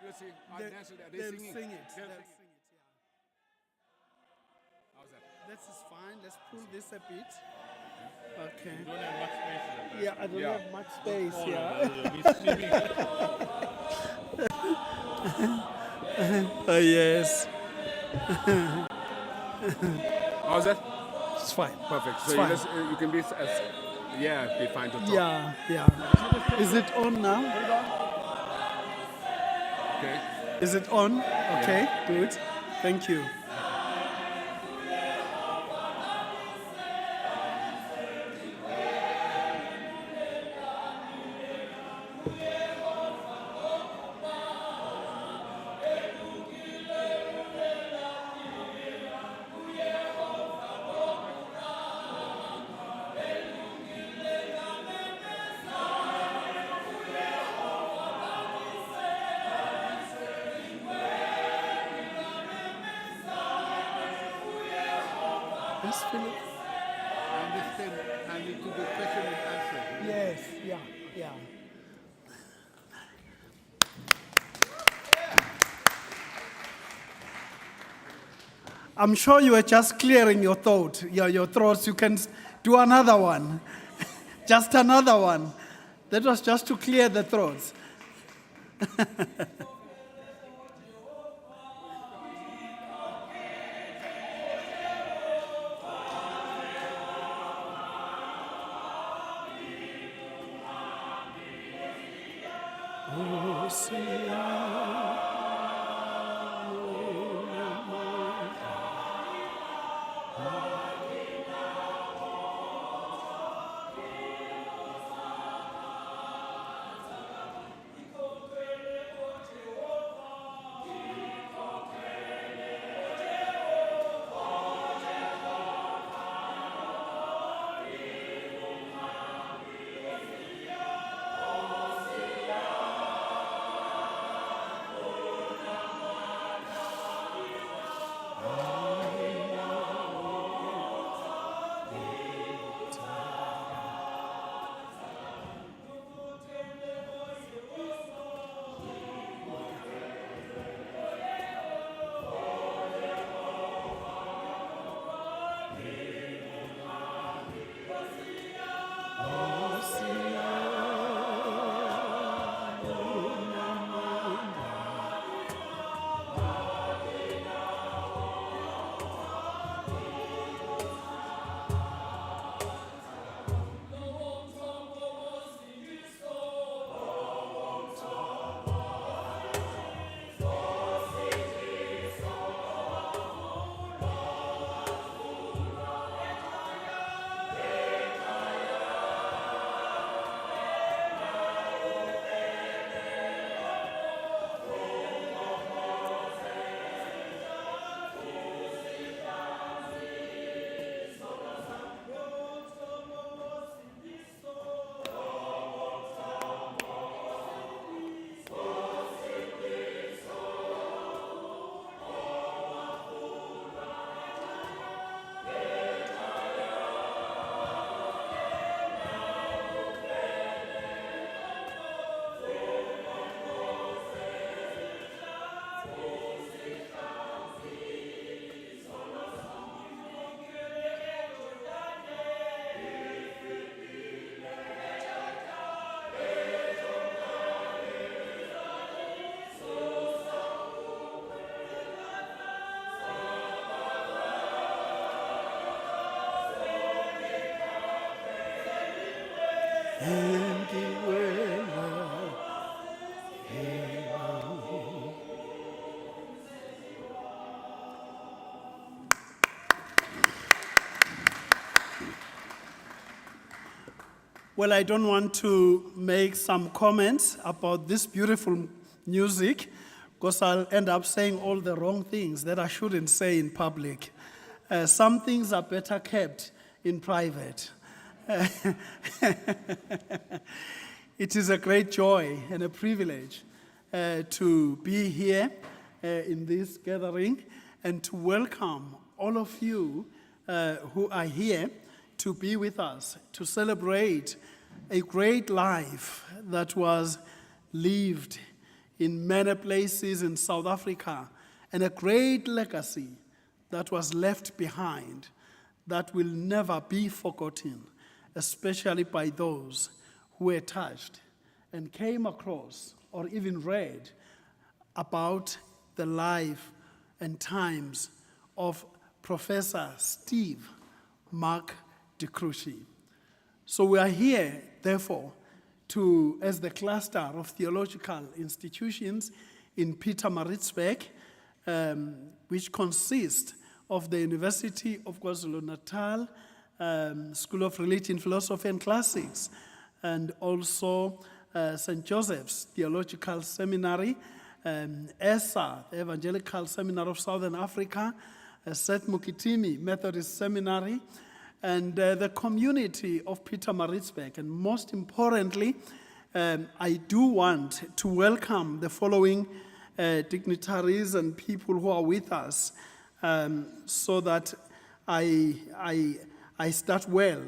Lucy, they'll sing it. They'll sing it, yeah. How's that? This is fine. Let's pull this a bit. Okay. You don't have much space in the back. Yeah, I don't have much space. Yeah. You'll be Yes. How's that? It's fine. Perfect. So Fine. you can be be fine to talk. Yeah. Is it on now? Okay. Is it on? Okay, good. Thank you. Yes, Philip? I understand. I need to do question and answer. Yes, yeah. I'm sure you are just clearing your throats. You can do another one. Just another one. That was just to clear the throats. Well, I don't want to make some comments about this beautiful music because I'll end up saying all the wrong things that I shouldn't say in public. Some things are better kept in private. It is a great joy and a privilege to be here in this gathering and to welcome all of you who are here to be with us, to celebrate a great life that was lived in many places in South Africa, and a great legacy that was left behind that will never be forgotten, especially by those who were touched and came across or even read about the life and times of Professor Steve Mark de Gruchy. So we are here, therefore, as the cluster of theological institutions in Pietermaritzburg, which consist of the University of KwaZulu-Natal, School of Religion, Philosophy and Classics, and also St. Joseph's Theological Seminary, ESA, the Evangelical Seminary of Southern Africa, St. Mukitimi Methodist Seminary, and the community of Pietermaritzburg. And most importantly, I do want to welcome the following dignitaries and people who are with us, so that I start well.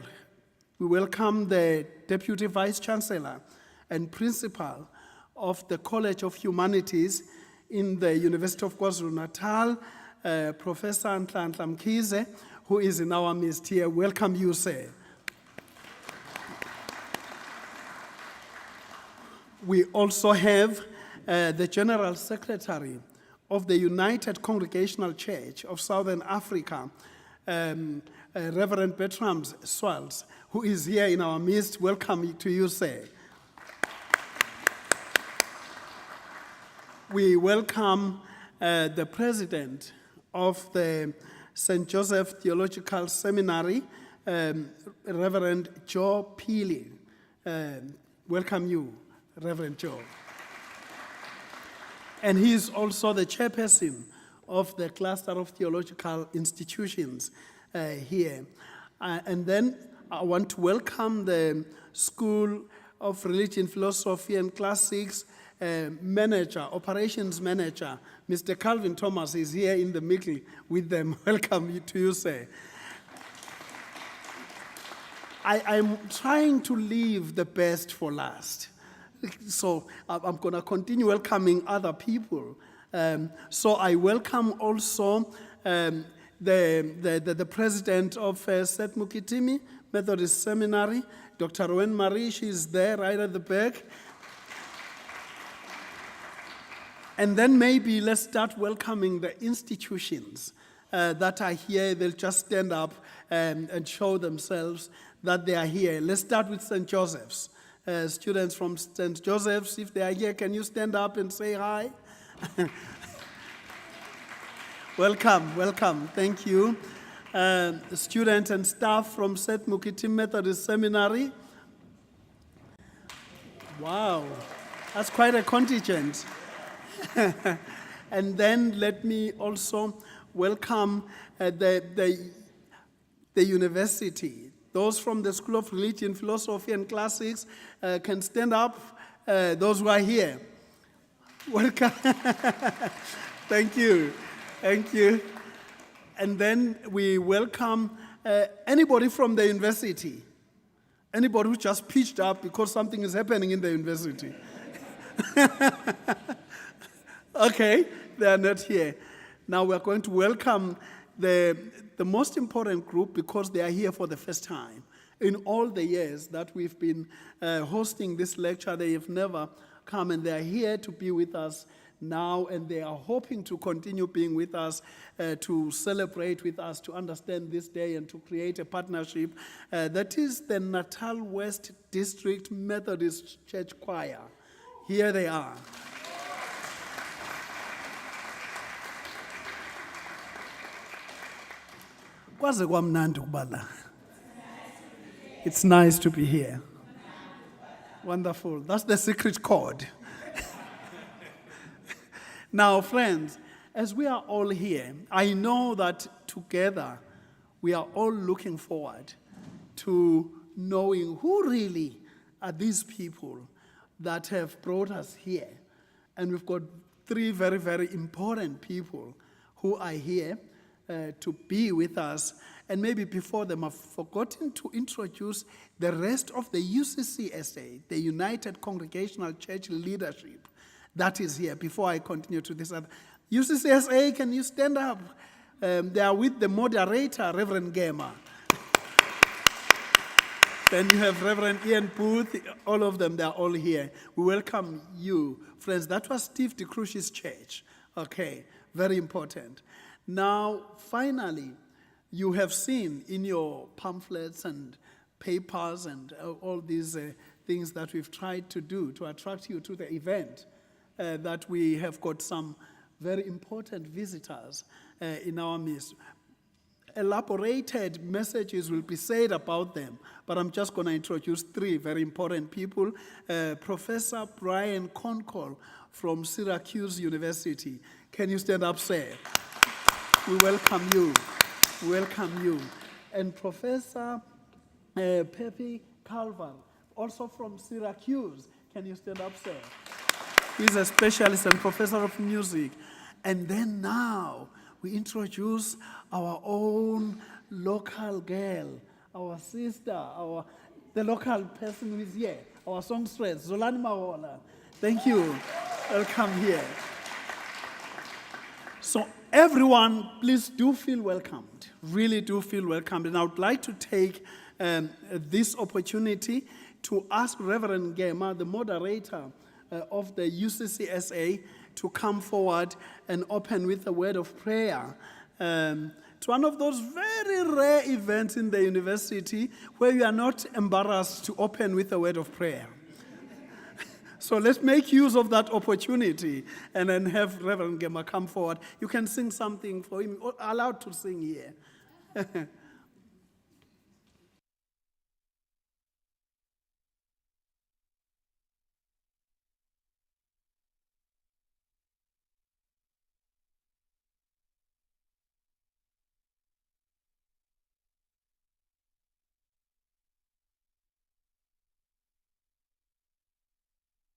We welcome the Deputy Vice Chancellor and Principal of the College of Humanities in the University of KwaZulu-Natal, Professor Nhlanhla Mkhize, who is in our midst here. Welcome you, sir. We also have the General Secretary of the United Congregational Church of Southern Africa, Reverend Bertram Swals, who is here in our midst. Welcome to you, sir. We welcome the President of the St. Joseph Theological Seminary, Reverend Joe Peely. Welcome you, Reverend Joe. And he is also the chairperson of the cluster of theological institutions here. And then I want to welcome the School of Religion, Philosophy and Classics manager, operations manager, Mr. Calvin Thomas is here in the middle with them. Welcome to you, sir. I'm trying to leave the best for last. So I'm going to continue welcoming other people. So I welcome also the president of St. Mukitimi Methodist Seminary, Dr. Rowan Marie. She's there right at the back. And then maybe let's start welcoming the institutions that are here. They'll just stand up and show themselves that they are here. Let's start with St. Joseph's. Students from St. Joseph's, if they are here, can you stand up and say hi? Welcome, welcome. Thank you. Students and staff from St. Mukitimi Methodist Seminary. Wow, that's quite a contingent. And then let me also welcome the university. Those from the School of Religion, Philosophy and Classics can stand up. Those who are here. Welcome. Thank you. Thank you. And then we welcome anybody from the university. Anybody who just pitched up because something is happening in the university. Okay, they are not here. Now we are going to welcome the most important group because they are here for the first time. In all the years that we've been hosting this lecture, they have never come, and they are here to be with us now, and they are hoping to continue being with us, to celebrate with us, to understand this day, and to create a partnership. That is the Natal West District Methodist Church Choir. Here they are. It's nice to be here. Wonderful. That's the secret chord. Now, friends, as we are all here, I know that together we are all looking forward to knowing who really are these people that have brought us here. And we've got three very, very important people who are here to be with us. And maybe before them, I've forgotten to introduce the rest of the UCCSA, the United Congregational Church Leadership. that is here, before I continue to this other. UCCSA, can you stand up? They are with the moderator, Reverend Gamer. Then you have Reverend Ian Booth, all of them, they are all here. We welcome you, friends. That was Steve de Gruchy's church. Okay, very important. Now, finally, you have seen in your pamphlets and papers and all these things that we've tried to do to attract you to the event, that we have got some very important visitors in our midst. Elaborated messages will be said about them, but I'm just going to introduce three very important people. Professor Brian Concol from Syracuse University. Can you stand up, sir? We welcome you. We welcome you. And Professor Pepe Calvar, also from Syracuse. Can you stand up, sir? He's a specialist and professor of music. And then now, we introduce our own local girl, our sister, the local person who is here, our songstress, Zolani Mawola. Thank you. Welcome here. So everyone, please do feel welcomed. Really do feel welcomed. And I would like to take this opportunity to ask Reverend Gema, the moderator of the UCCSA, to come forward and open with a word of prayer. It's one of those very rare events in the university where you are not embarrassed to open with a word of prayer. So let's make use of that opportunity and then have Reverend Gema come forward. You can sing something for him, allowed to sing here.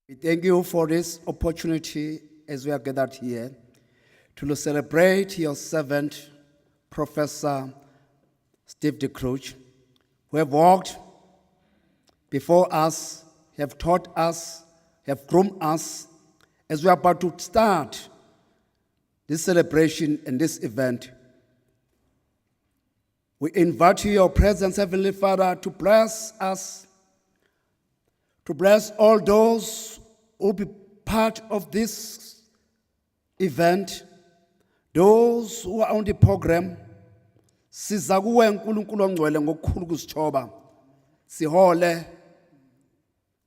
We thank you for this opportunity as we are gathered here to celebrate your servant, Professor Steve de Gruchy, who have walked before us, have taught us, have groomed us as we are about to start this celebration and this event. We invite you, your presence, Heavenly Father, to bless us, to bless all those who will be part of this event, those who are on the program. Siza kuwe uNkulunkulu ongcwele ngokukhulu kusithoba. Sihole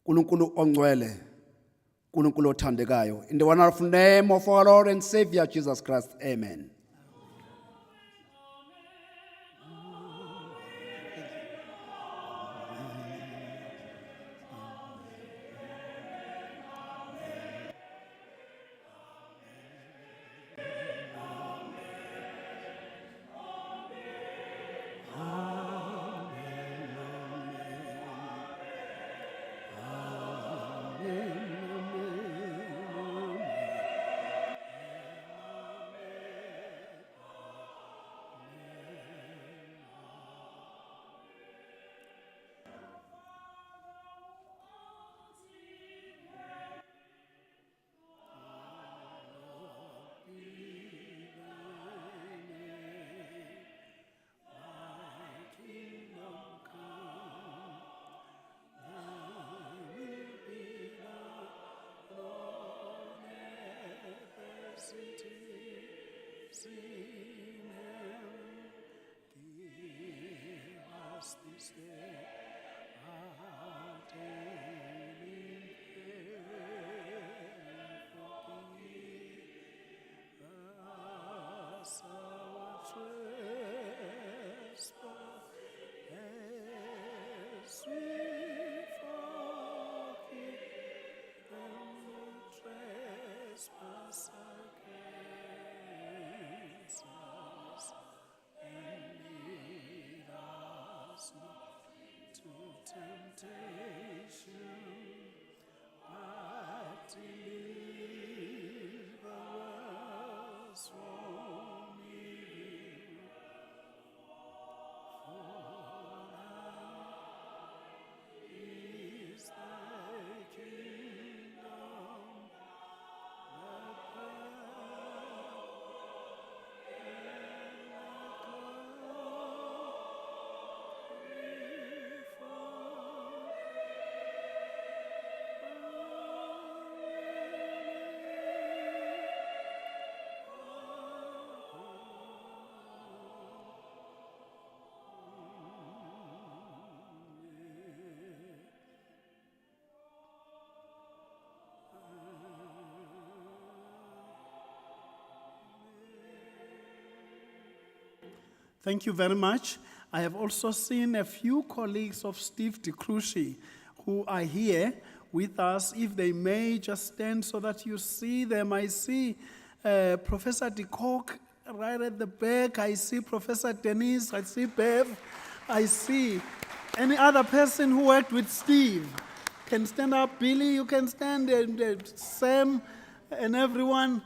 uNkulunkulu ongcwele, uNkulunkulu othandekayo. In the wonderful name of our Lord and Savior Jesus Christ, amen. Thank you very much. I have also seen a few colleagues of Steve Gruchy who are here with us. If they may just stand so that you see them. I see Professor de Kock right at the back. I see Professor Denise. I see Bev. I see any other person who worked with Steve. Can stand up. Billy, you can stand. And Sam and everyone.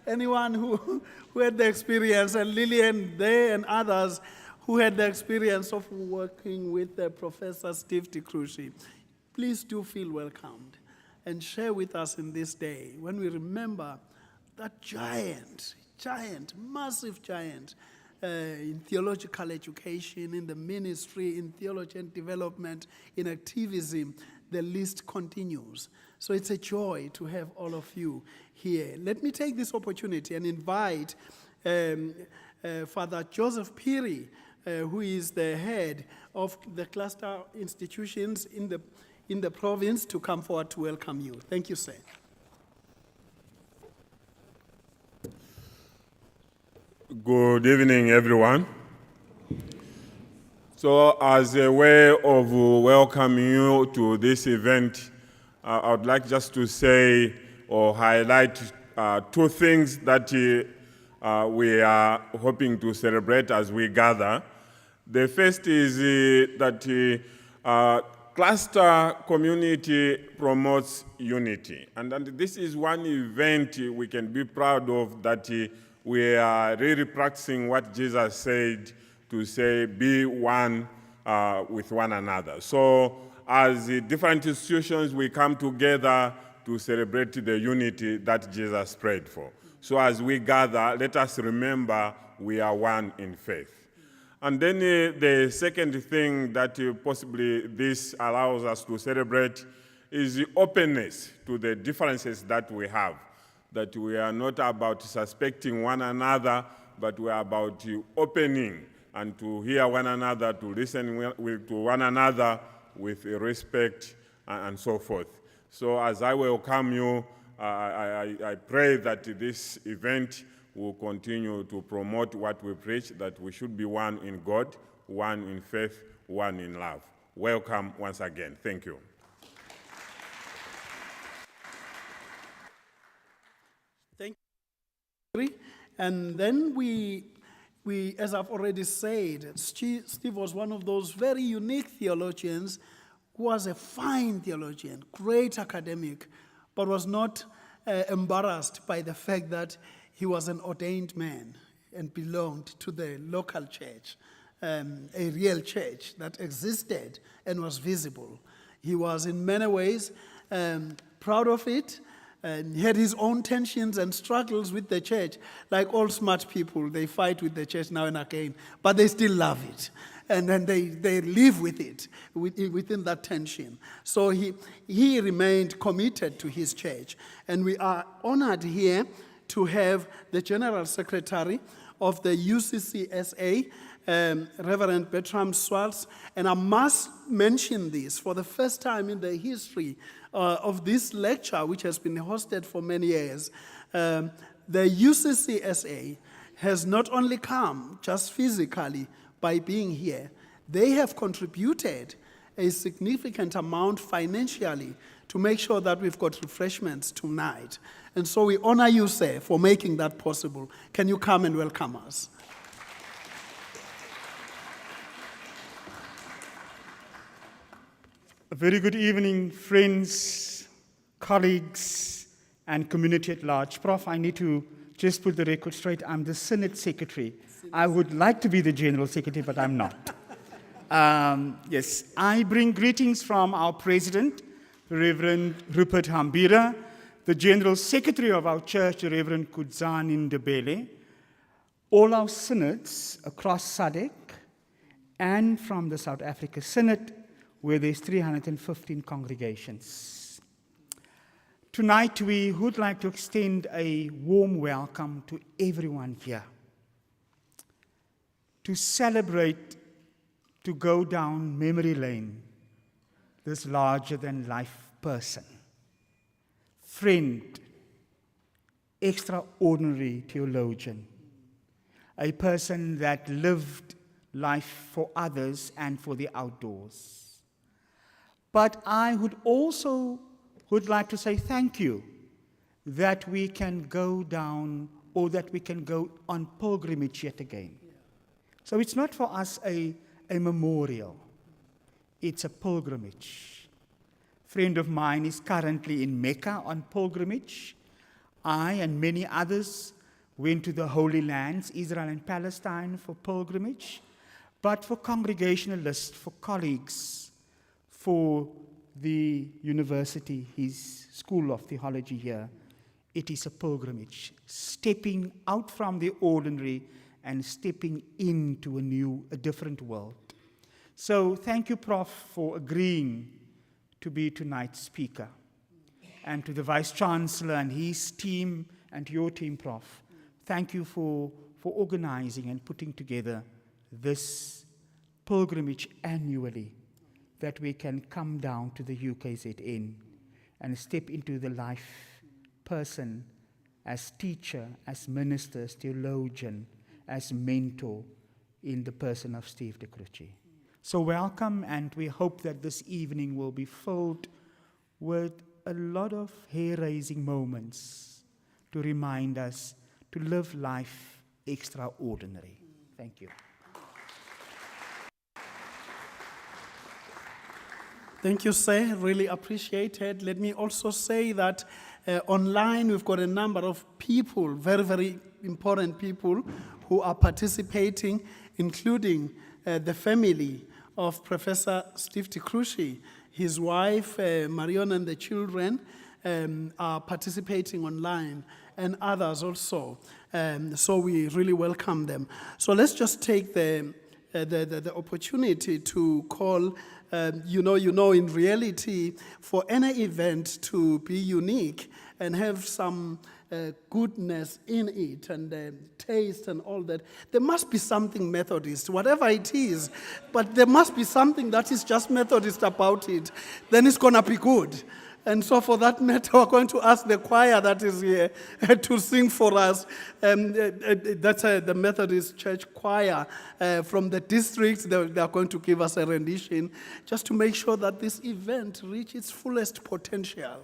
Anyone who had the experience, and Lillian, they and others who had the experience of working with Professor Steve Gruchy. Please do feel welcomed and share with us in this day when we remember that giant, massive giant in theological education, in the ministry, in theology and development, in activism. The list continues. So it's a joy to have all of you here. Let me take this opportunity and invite Father Joseph Phiri, who is the head of the cluster institutions in the province, to come forward to welcome you. Thank you, sir. Good evening, everyone. So, as a way of welcoming you to this event, I would like just to say or highlight two things that we are hoping to celebrate as we gather. The first is that cluster community promotes unity. And this is one event we can be proud of, that we are really practicing what Jesus said to say, be one with one another. So as different institutions, we come together to celebrate the unity that Jesus prayed for. So as we gather, let us remember we are one in faith. And then the second thing that possibly this allows us to celebrate is the openness to the differences that we have, that we are not about suspecting one another, but we are about opening and to hear one another, to listen to one another with respect and so forth. So as I welcome you, I pray that this event will continue to promote what we preach, that we should be one in God, one in faith, one in love. Welcome once again. Thank you. Thank you. And then we, as I've already said, Steve was one of those very unique theologians who was a fine theologian, great academic, but was not embarrassed by the fact that he was an ordained man and belonged to the local church, a real church that existed and was visible. He was in many ways proud of it, and he had his own tensions and struggles with the church. Like all smart people, they fight with the church now and again, but they still love it. And then they live with it, within that tension. So he remained committed to his church. And we are honored here to have the General Secretary of the UKZN, Reverend Bertram Swartz. And I must mention this for the first time in the history of this lecture, which has been hosted for many years. The UKZN has not only come just physically by being here, they have contributed a significant amount financially to make sure that we've got refreshments tonight. And so we honor you, sir, for making that possible. Can you come and welcome us? A very good evening, friends, colleagues, and community at large. Prof, I need to just put the record straight. I'm the Synod Secretary. I would like to be the General Secretary, but I'm not. Yes, I bring greetings from our President, Reverend Rupert Hambira, the General Secretary of our church, Reverend Kudzani Ndebele, all our synods across SADC, and from the South Africa Synod, where there's 315 congregations. Tonight, we would like to extend a warm welcome to everyone here, to celebrate, to go down memory lane, this larger-than-life person, friend, extraordinary theologian, a person that lived life for others and for the outdoors. But I would like to say thank you that we can go down, or that we can go on pilgrimage yet again. So it's not for us a memorial, it's a pilgrimage. A friend of mine is currently in Mecca on pilgrimage. I and many others went to the Holy Lands, Israel and Palestine, for pilgrimage. But for congregationalists, for colleagues, for the university, his School of Theology here, it is a pilgrimage, stepping out from the ordinary and stepping into a different world. So thank you, Prof, for agreeing to be tonight's speaker. And to the Vice-Chancellor and his team, and your team, Prof, thank you for organizing and putting together this pilgrimage annually, that we can come down to the UKZN and step into the life person as teacher, as minister, as theologian, as mentor in the person of Steve de Gruchy. So welcome, and we hope that this evening will be filled with a lot of hair-raising moments to remind us to live life extraordinary. Thank you. Thank you, sir. Really appreciate it. Let me also say that online we've got a number of people, very, very important people, who are participating, including the family of Professor Steve de Gruchy. His wife, Marion, and the children are participating online, and others also. So we really welcome them. So let's just take the opportunity to call, in reality, for any event to be unique and have some goodness in it and taste and all that, there must be something Methodist, whatever it is, but there must be something that is just Methodist about it. Then it's going to be good. And so for that matter, we're going to ask the choir that is here to sing for us. That's the Methodist Church choir from the district. They are going to give us a rendition just to make sure that this event reaches its fullest potential.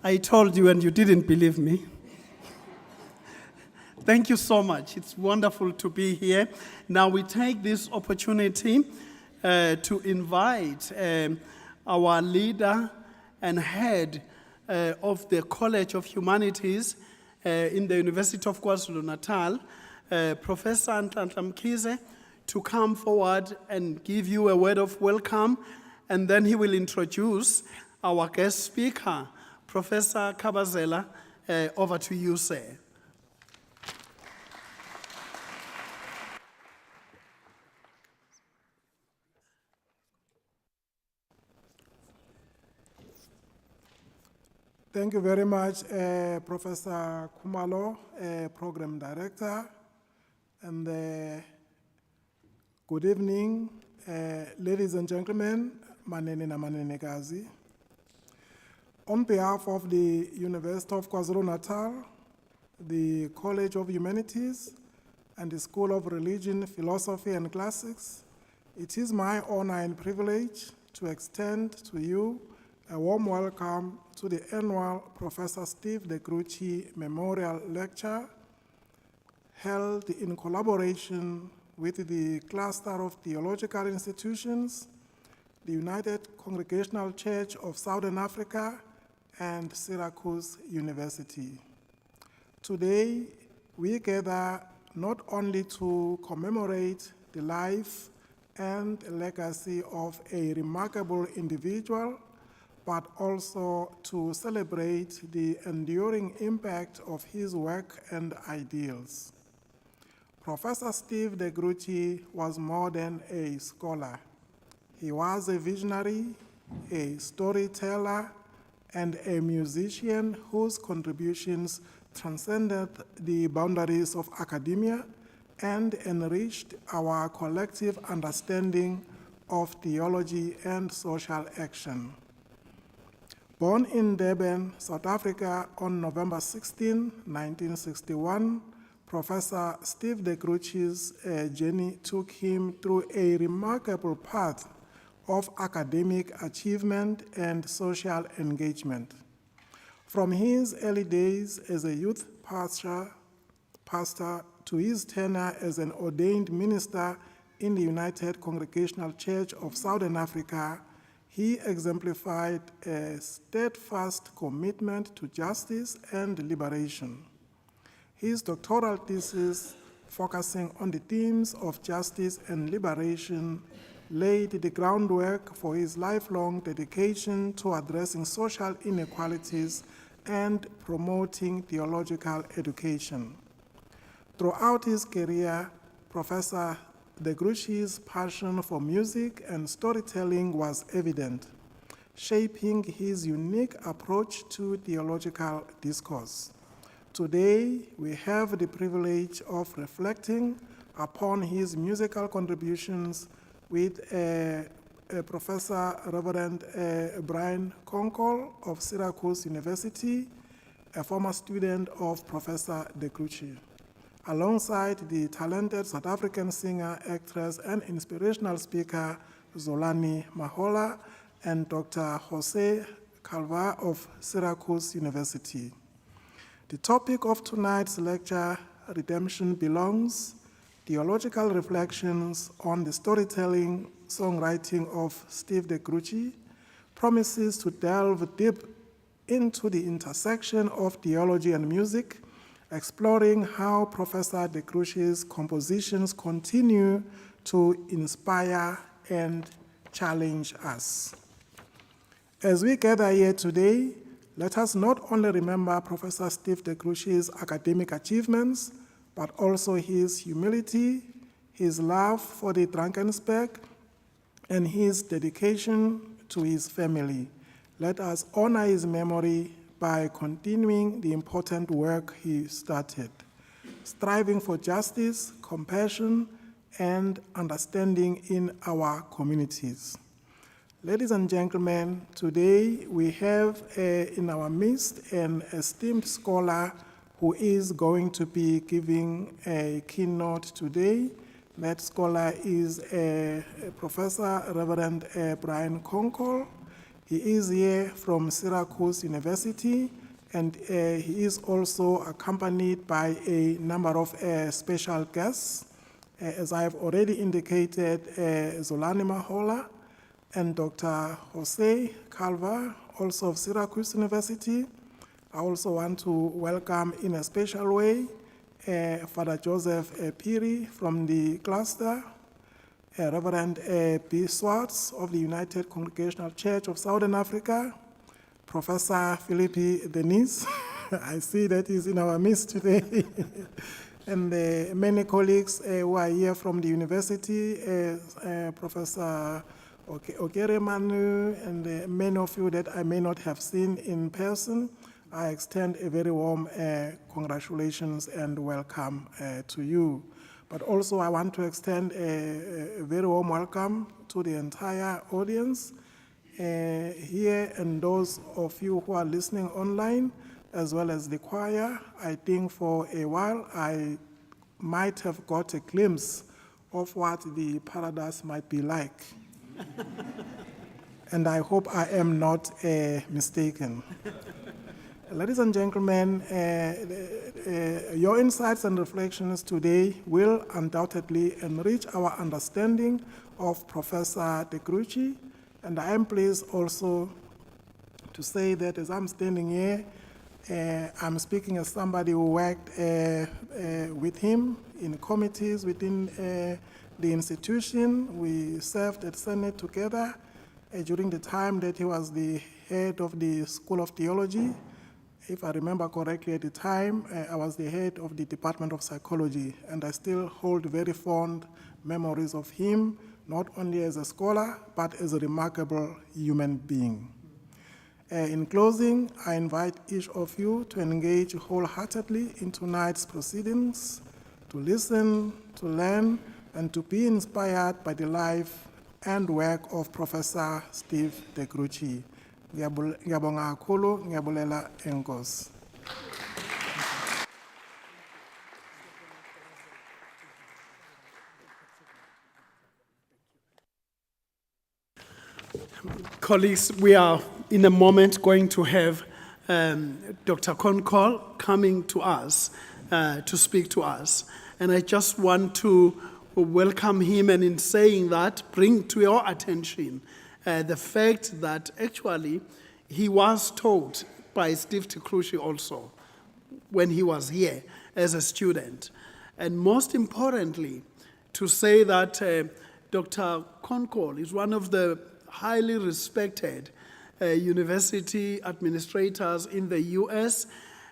I told you and you didn't believe me. Thank you so much. It's wonderful to be here. Now we take this opportunity to invite our leader and head of the College of Humanities in the University of KwaZulu-Natal, Professor Nhlanhla Mkhize, to come forward and give you a word of welcome, and then he will introduce our guest speaker, Professor Kabazela. Over to you, sir. Thank you very much, Professor Khumalo, Program Director, and good evening, ladies and gentlemen, manene na manenekazi. On behalf of the University of KwaZulu-Natal, the College of Humanities, and the School of Religion, Philosophy, and Classics, it is my honor and privilege to extend to you A warm welcome to the annual Professor Steve de Gruchy Memorial Lecture held in collaboration with the Cluster of Theological Institutions, the United Congregational Church of Southern Africa, and Syracuse University. Today, we gather not only to commemorate the life and legacy of a remarkable individual, but also to celebrate the enduring impact of his work and ideals. Professor Steve de Gruchy was more than a scholar. He was a visionary, a storyteller, and a musician whose contributions transcended the boundaries of academia and enriched our collective understanding of theology and social action. Born in Durban, South Africa on November 16, 1961, Professor Steve de Gruchy's journey took him through a remarkable path of academic achievement and social engagement. From his early days as a youth pastor to his tenure as an ordained minister in the United Congregational Church of Southern Africa, he exemplified a steadfast commitment to justice and liberation. His doctoral thesis, focusing on the themes of justice and liberation, laid the groundwork for his lifelong dedication to addressing social inequalities and promoting theological education. Throughout his career, Professor de Gruchy's passion for music and storytelling was evident, shaping his unique approach to theological discourse. Today, we have the privilege of reflecting upon his musical contributions with Professor Reverend Brian Konkol of Syracuse University, a former student of Professor de Gruchy, alongside the talented South African singer, actress, and inspirational speaker Zolani Mahola and Dr. Jose Calva of Syracuse University. The topic of tonight's lecture, Redemption Belongs, Theological Reflections on the Storytelling Songwriting of Steve de Gruchy, promises to delve deep into the intersection of theology and music, exploring how Professor de Gruchy's compositions continue to inspire and challenge us. As we gather here today, let us not only remember Professor Steve de Gruchy's academic achievements, but also his humility, his love for the Drakensberg, and his dedication to his family. Let us honor his memory by continuing the important work he started, striving for justice, compassion, and understanding in our communities. Ladies and gentlemen, today we have in our midst an esteemed scholar who is going to be giving a keynote today. That scholar is Professor Reverend Brian Konkol. He is here from Syracuse University, and he is also accompanied by a number of special guests. As I have already indicated, Zolani Mahola and Dr. Jose Calva, also of Syracuse University. I also want to welcome in a special way Father Joseph Piri from the cluster, Reverend B. Swartz of the United Congregational Church of Southern Africa, Professor Philippi Denise, I see that he's in our midst today, and many colleagues who are here from the university, Professor Okere Manu, and many of you that I may not have seen in person. I extend a very warm congratulations and welcome to you. But also I want to extend a very warm welcome to the entire audience here and those of you who are listening online, as well as the choir. I think for a while I might have got a glimpse of what the paradise might be like. and I hope I am not mistaken. Ladies and gentlemen, your insights and reflections today will undoubtedly enrich our understanding of Professor de Gruchy, and I am pleased also to say that as I'm standing here, I'm speaking as somebody who worked with him in committees within the institution. We served at Senate together during the time that he was the head of the School of Theology. If I remember correctly at the time, I was the head of the Department of Psychology, and I still hold very fond memories of him, not only as a scholar, but as a remarkable human being. In closing, I invite each of you to engage wholeheartedly in tonight's proceedings, to listen, to learn, and to be inspired by the life and work of Professor Steve de Gruchy. Ngiyabonga kakhulu, ngiyabulela enkosi. Colleagues, we are in a moment going to have Dr. Konkol coming to us to speak to us. And I just want to welcome him, and in saying that, bring to your attention the fact that actually he was taught by Steve de Gruchy also when he was here as a student. And most importantly, to say that Dr. Konkol is one of the highly respected university administrators in the US,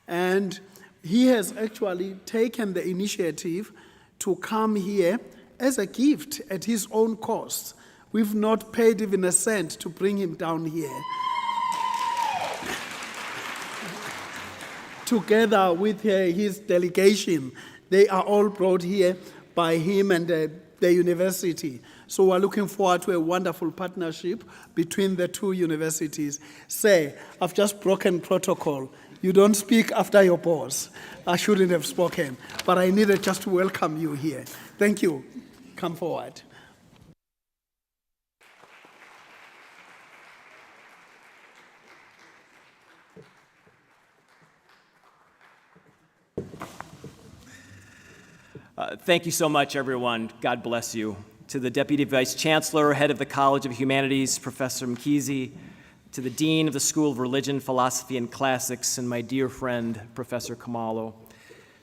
and he has actually taken the initiative to come here as a gift at his own cost. We've not paid even a cent to bring him down here. Together with his delegation, they are all brought here by him and the university. So we're looking forward to a wonderful partnership between the two universities. Say, I've just broken protocol. You don't speak after your boss. I shouldn't have spoken, but I needed just to welcome you here. Thank you. Come forward. Thank you so much, everyone. God bless you. To the Deputy Vice Chancellor, Head of the College of Humanities, Professor Mkhize, to the Dean of the School of Religion, Philosophy, and Classics, and my dear friend, Professor Khumalo,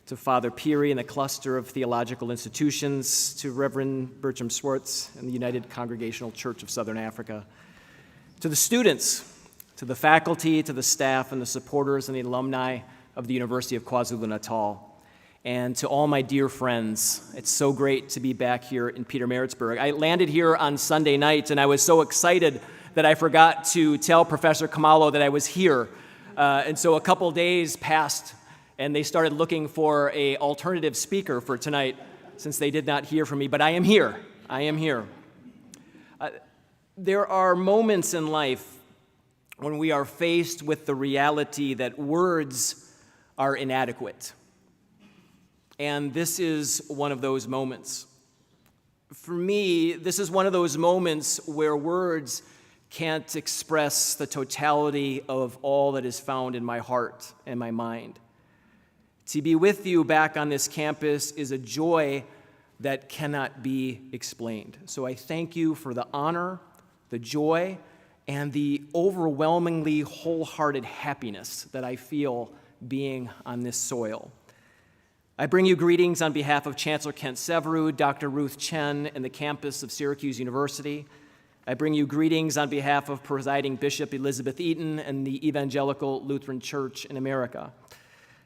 to Father Peary and the cluster of theological institutions, to Reverend Bertram Swartz and the United Congregational Church of Southern Africa, to the students, to the faculty, to the staff, and the supporters and the alumni of the University of KwaZulu-Natal, and to all my dear friends. It's so great to be back here in Pietermaritzburg. I landed here on Sunday night, and I was so excited that I forgot to tell Professor Khumalo that I was here. And so a couple days passed, and they started looking for an alternative speaker for tonight, since they did not hear from me. But I am here. I am here. There are moments in life when we are faced with the reality that words are inadequate. And this is one of those moments. For me, this is one of those moments where words can't express the totality of all that is found in my heart and my mind. To be with you back on this campus is a joy that cannot be explained. So I thank you for the honor, the joy, and the overwhelmingly wholehearted happiness that I feel being on this soil. I bring you greetings on behalf of Chancellor Kent Severud, Dr. Ruth Chen, and the campus of Syracuse University. I bring you greetings on behalf of Presiding Bishop Elizabeth Eaton and the Evangelical Lutheran Church in America.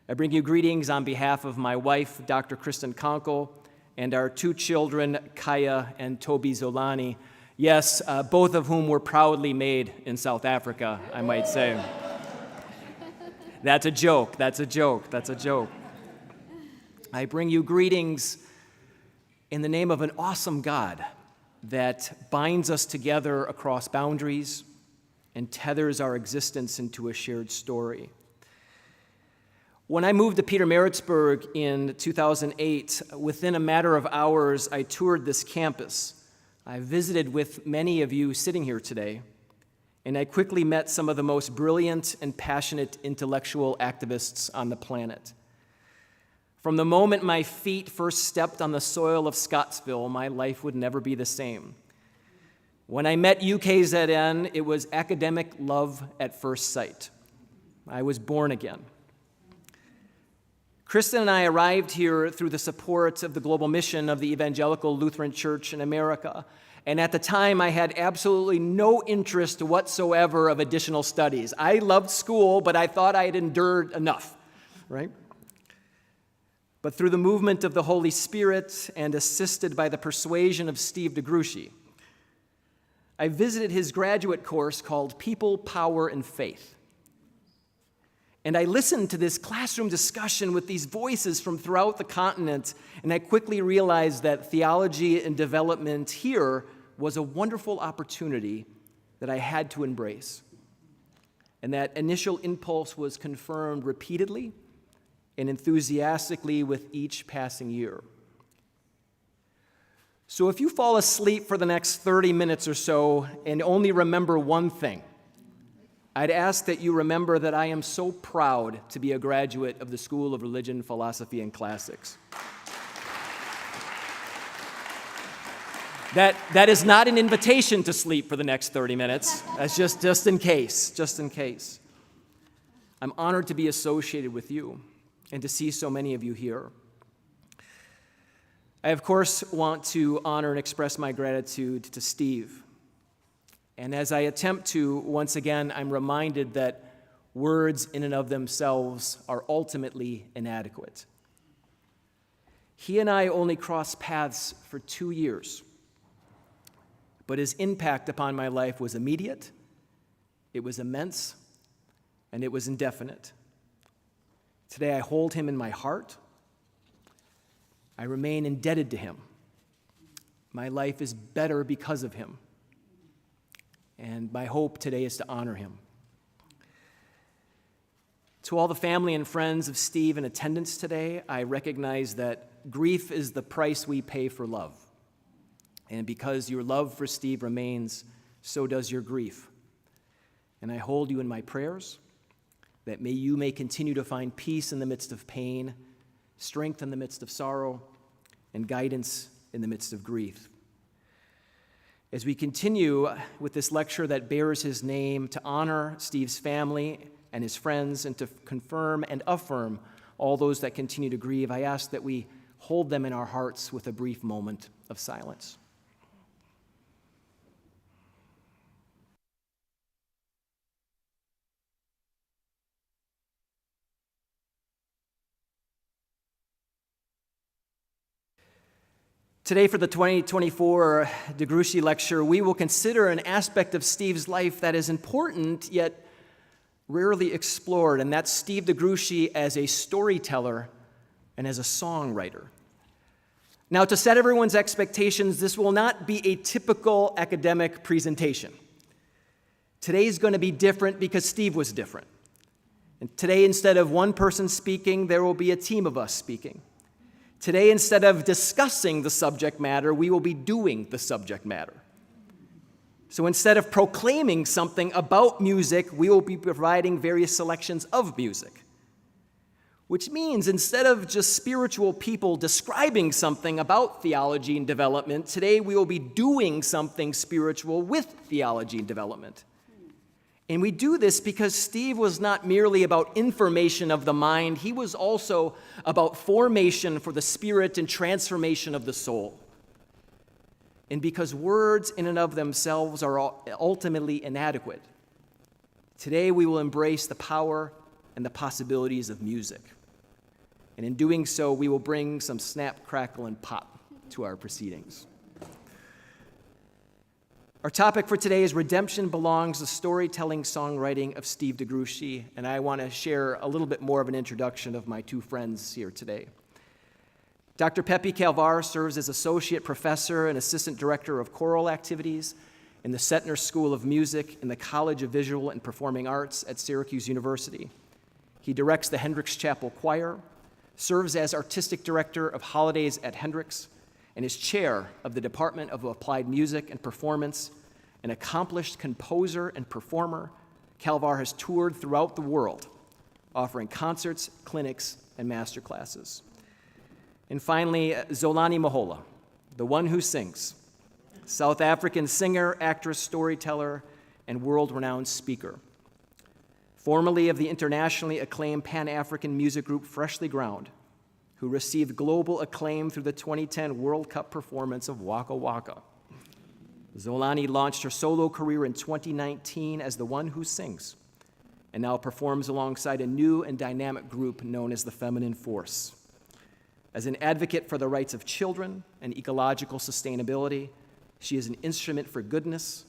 I bring you greetings on behalf of my wife, Dr. Kristen Konkol, and our two children, Kaya and Toby Zolani. Yes, both of whom were proudly made in South Africa, I might say. That's a joke, that's a joke, that's a joke. I bring you greetings in the name of an awesome God that binds us together across boundaries and tethers our existence into a shared story. When I moved to Pietermaritzburg in 2008, within a matter of hours, I toured this campus. I visited with many of you sitting here today, and I quickly met some of the most brilliant and passionate intellectual activists on the planet. From the moment my feet first stepped on the soil of Scottsville, my life would never be the same. When I met UKZN, it was academic love at first sight. I was born again. Kristen and I arrived here through the support of the global mission of the Evangelical Lutheran Church in America. And at the time, I had absolutely no interest whatsoever of additional studies. I loved school, but I thought I had endured enough, right? But through the movement of the Holy Spirit and assisted by the persuasion of Steve Gruchy, I visited his graduate course called People, Power, and Faith. And I listened to this classroom discussion with these voices from throughout the continent, and I quickly realized that theology and development here was a wonderful opportunity that I had to embrace. And that initial impulse was confirmed repeatedly and enthusiastically with each passing year. So if you fall asleep for the next 30 minutes or so and only remember one thing, I'd ask that you remember that I am so proud to be a graduate of the School of Religion, Philosophy, and Classics. That is not an invitation to sleep for the next 30 minutes. That's just in case. I'm honored to be associated with you and to see so many of you here. I, of course, want to honor and express my gratitude to Steve. And as I attempt to, once again, I'm reminded that words in and of themselves are ultimately inadequate. He and I only crossed paths for 2 years, but his impact upon my life was immediate, it was immense, and it was indefinite. Today I hold him in my heart. I remain indebted to him. My life is better because of him. And my hope today is to honor him. To all the family and friends of Steve in attendance today, I recognize that grief is the price we pay for love. And because your love for Steve remains, so does your grief. And I hold you in my prayers, that you may continue to find peace in the midst of pain, strength in the midst of sorrow, and guidance in the midst of grief. As we continue with this lecture that bears his name to honor Steve's family and his friends and to confirm and affirm all those that continue to grieve, I ask that we hold them in our hearts with a brief moment of silence. Today, for the 2024 Gruchy lecture, we will consider an aspect of Steve's life that is important yet rarely explored, and that's Steve Gruchy as a storyteller and as a songwriter. Now, to set everyone's expectations, this will not be a typical academic presentation. Today's going to be different because Steve was different. And today, instead of one person speaking, there will be a team of us speaking. Today, instead of discussing the subject matter, we will be doing the subject matter. So instead of proclaiming something about music, we will be providing various selections of music. Which means instead of just spiritual people describing something about theology and development, today we will be doing something spiritual with theology and development. And we do this because Steve was not merely about information of the mind, he was also about formation for the spirit and transformation of the soul. And because words in and of themselves are ultimately inadequate, today we will embrace the power and the possibilities of music. And in doing so, we will bring some snap, crackle, and pop to our proceedings. Our topic for today is Redemption Belongs, the storytelling songwriting of Steve Gruchy, and I want to share a little bit more of an introduction of my two friends here today. Dr. Pepe Calvar serves as Associate Professor and Assistant Director of Choral Activities in the Setner School of Music in the College of Visual and Performing Arts at Syracuse University. He directs the Hendricks Chapel Choir, serves as Artistic Director of Holidays at Hendricks, and is chair of the Department of Applied Music and Performance An accomplished composer and performer, Calvar has toured throughout the world, offering concerts, clinics, and master classes. And finally, Zolani Mahola, the one who sings, South African singer, actress, storyteller, and world-renowned speaker. Formerly of the internationally acclaimed Pan-African music group Freshly Ground, who received global acclaim through the 2010 World Cup performance of Waka Waka. Zolani launched her solo career in 2019 as the one who sings, and now performs alongside a new and dynamic group known as the Feminine Force. As an advocate for the rights of children and ecological sustainability, she is an instrument for goodness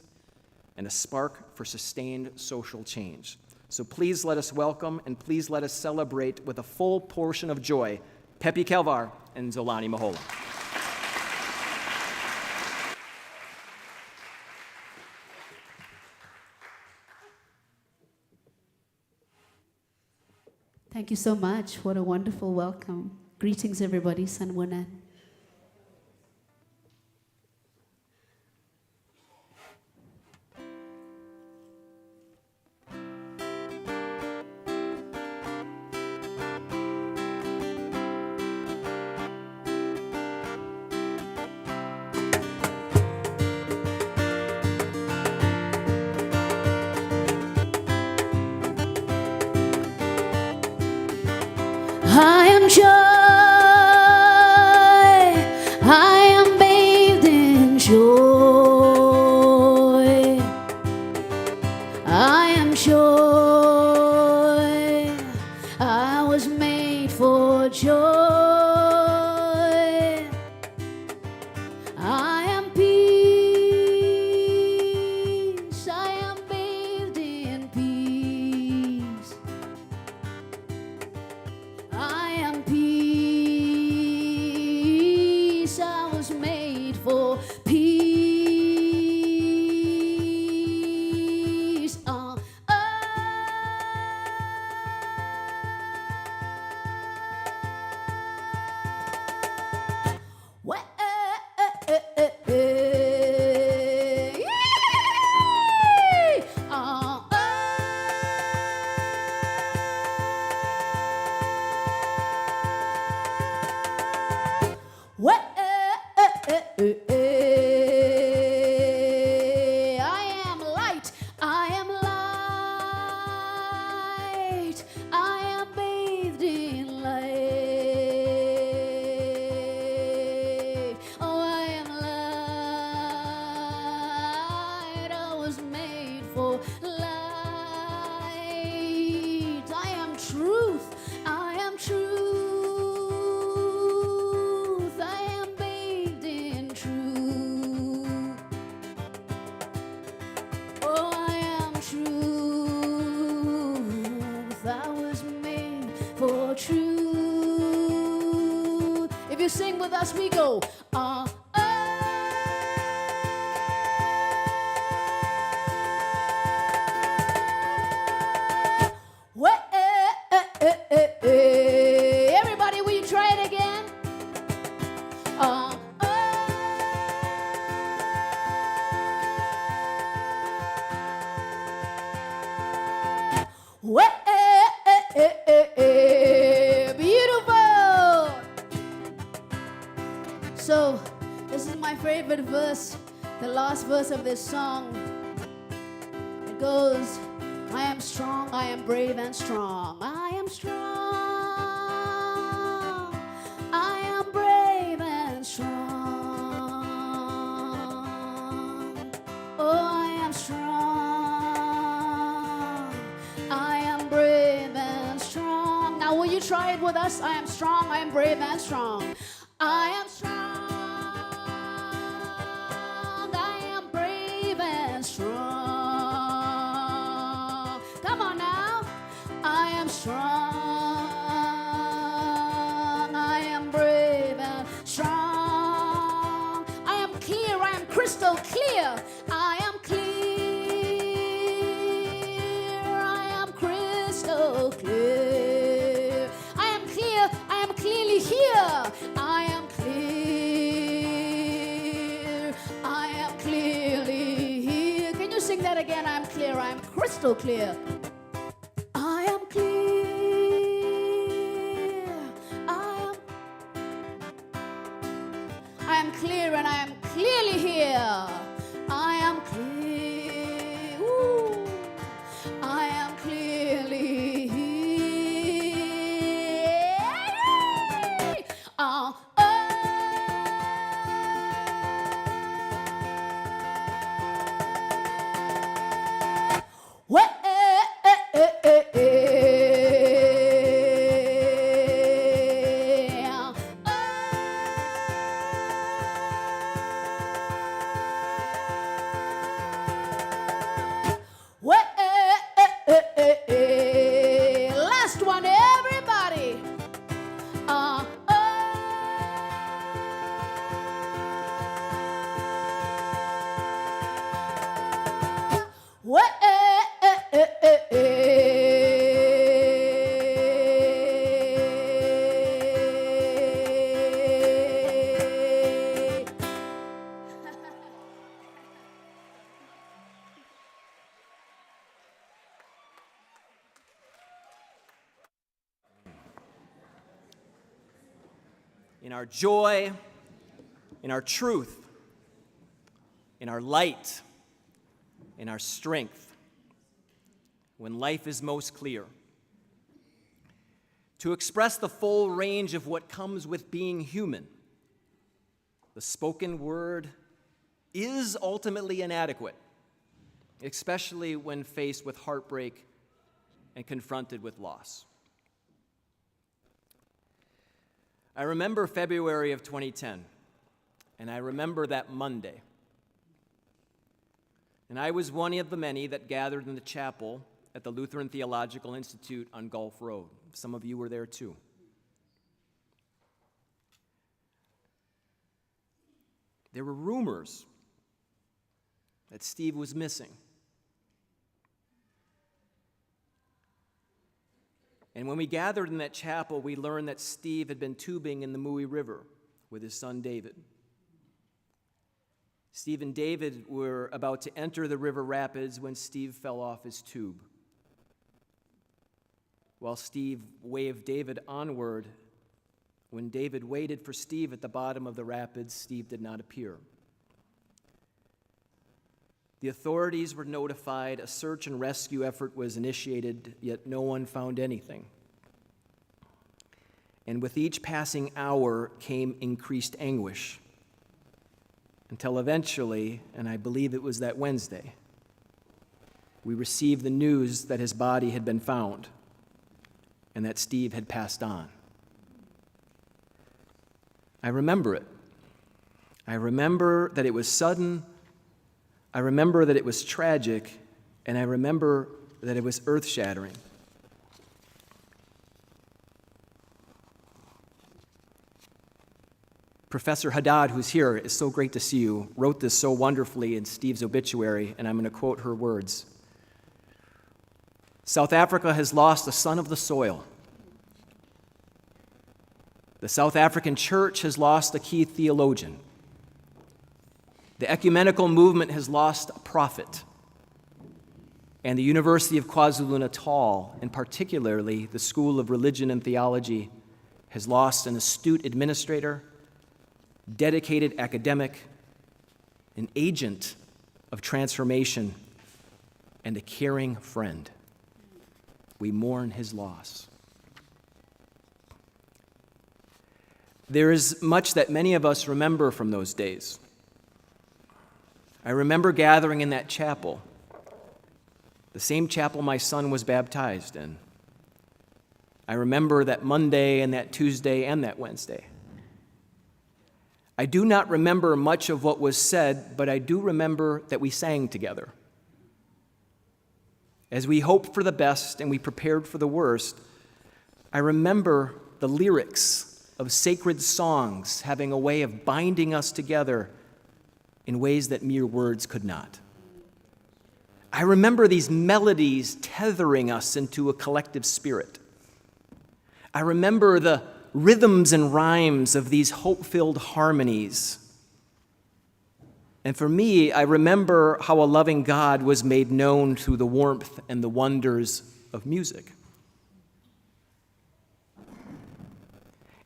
and a spark for sustained social change. So please let us welcome and please let us celebrate with a full portion of joy Pepe Calvar and Zolani Mahola. Thank you so much. What a wonderful welcome. Greetings, everybody. Sanwana. I am joy, I am bathed in joy. I am joy, I was made for joy. I am peace, I am bathed in peace. I am peace, I was made for peace. I am light, I am light, I am bathed in light. Oh, I am light, I was made for light. I am truth, I am truth. Sing with us, we go. Everybody, will you try it again? Beautiful. So, this is my favorite verse, the last verse of this song. It goes, I am strong, I am brave and strong. I am strong, I am brave and strong. Oh, I am strong, I am brave and strong. Now, will you try it with us? I am strong, I am brave and strong. I am strong, I am brave and strong. Come on now. I am strong, I am brave and strong. I am clear, I am crystal clear. I am clear, I am crystal clear. I am clear, I am clearly here. I am clear, I am clearly here. crystal clear. I am clear. I am clear and I am clearly here. I am clear. Ooh. I am clearly here. Last one, everybody. In our joy, in our truth, in our light, in our strength, when life is most clear. To express the full range of what comes with being human, the spoken word is ultimately inadequate, especially when faced with heartbreak and confronted with loss. I remember February of 2010, and I remember that Monday. And I was one of the many that gathered in the chapel at the Lutheran Theological Institute on Gulf Road. Some of you were there too. There were rumors that Steve was missing. And when we gathered in that chapel, we learned that Steve had been tubing in the Mui River with his son David. Steve and David were about to enter the river rapids when Steve fell off his tube. While Steve waved David onward, when David waited for Steve at the bottom of the rapids, Steve did not appear. The authorities were notified, a search and rescue effort was initiated, yet no one found anything. And with each passing hour came increased anguish, until eventually, and I believe it was that Wednesday, we received the news that his body had been found and that Steve had passed on. I remember it. I remember that it was sudden. I remember that it was tragic, and I remember that it was earth-shattering. Professor Haddad, who's here, it's so great to see you, wrote this so wonderfully in Steve's obituary, and I'm going to quote her words. South Africa has lost a son of the soil. The South African church has lost a key theologian. The ecumenical movement has lost a prophet. And the University of KwaZulu-Natal, and particularly the School of Religion and Theology, has lost an astute administrator, dedicated academic, an agent of transformation, and a caring friend. We mourn his loss. There is much that many of us remember from those days. I remember gathering in that chapel, the same chapel my son was baptized in. I remember that Monday and that Tuesday and that Wednesday. I do not remember much of what was said, but I do remember that we sang together. As we hoped for the best and we prepared for the worst, I remember the lyrics of sacred songs having a way of binding us together in ways that mere words could not. I remember these melodies tethering us into a collective spirit. I remember the rhythms and rhymes of these hope-filled harmonies. And for me, I remember how a loving God was made known through the warmth and the wonders of music.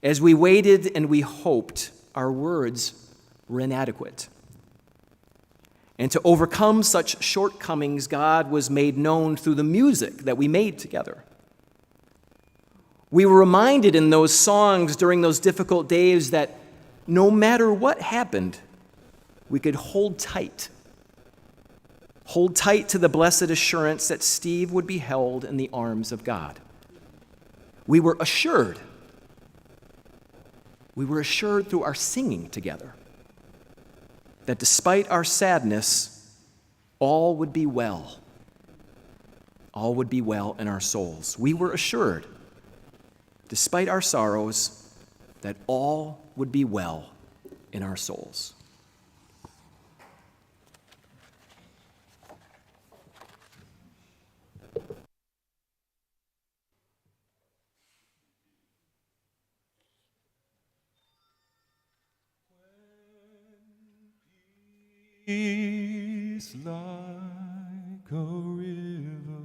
As we waited and we hoped, our words were inadequate. And to overcome such shortcomings, God was made known through the music that we made together. We were reminded in those songs during those difficult days that no matter what happened, we could hold tight to the blessed assurance that Steve would be held in the arms of God. We were assured through our singing together that despite our sadness, all would be well. All would be well in our souls. We were assured, despite our sorrows, that all would be well in our souls. Peace like a river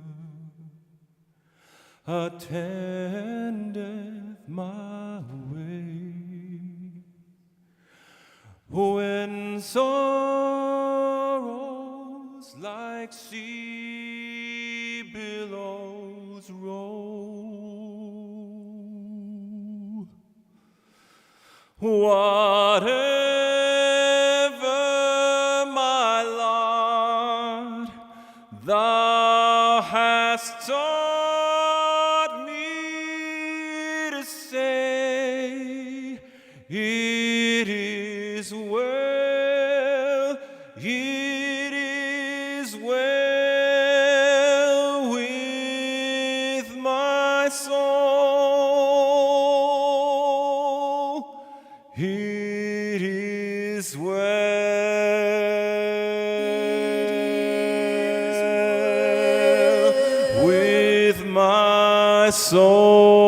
attendeth my way, when sorrows like sea billows roll, whatever Thou hast taught me to say, it is well, it is well with my soul, it is well. My soul,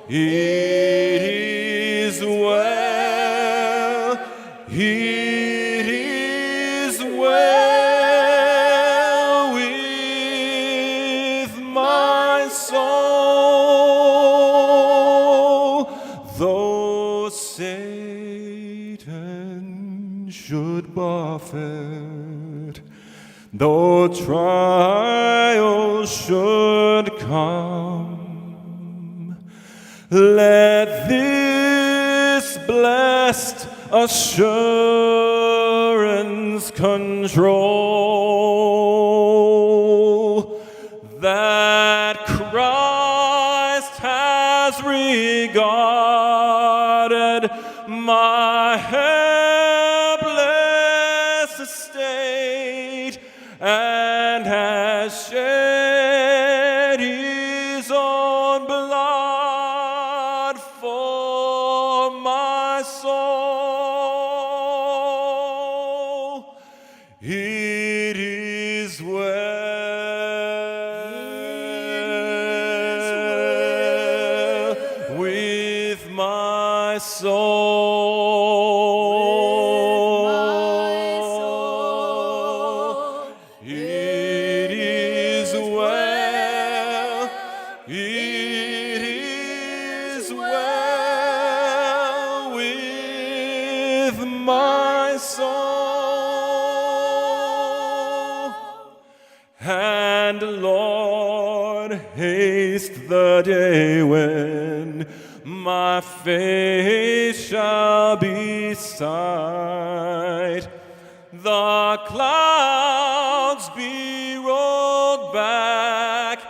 it is well, it is well with my soul, though Satan should buffet, though trials should come, let this blessed assurance control that Christ has regarded my helpless estate and has shed his own blood for my soul. It is well with my soul. And Lord, haste the day when my face shall be sight, the clouds be rolled back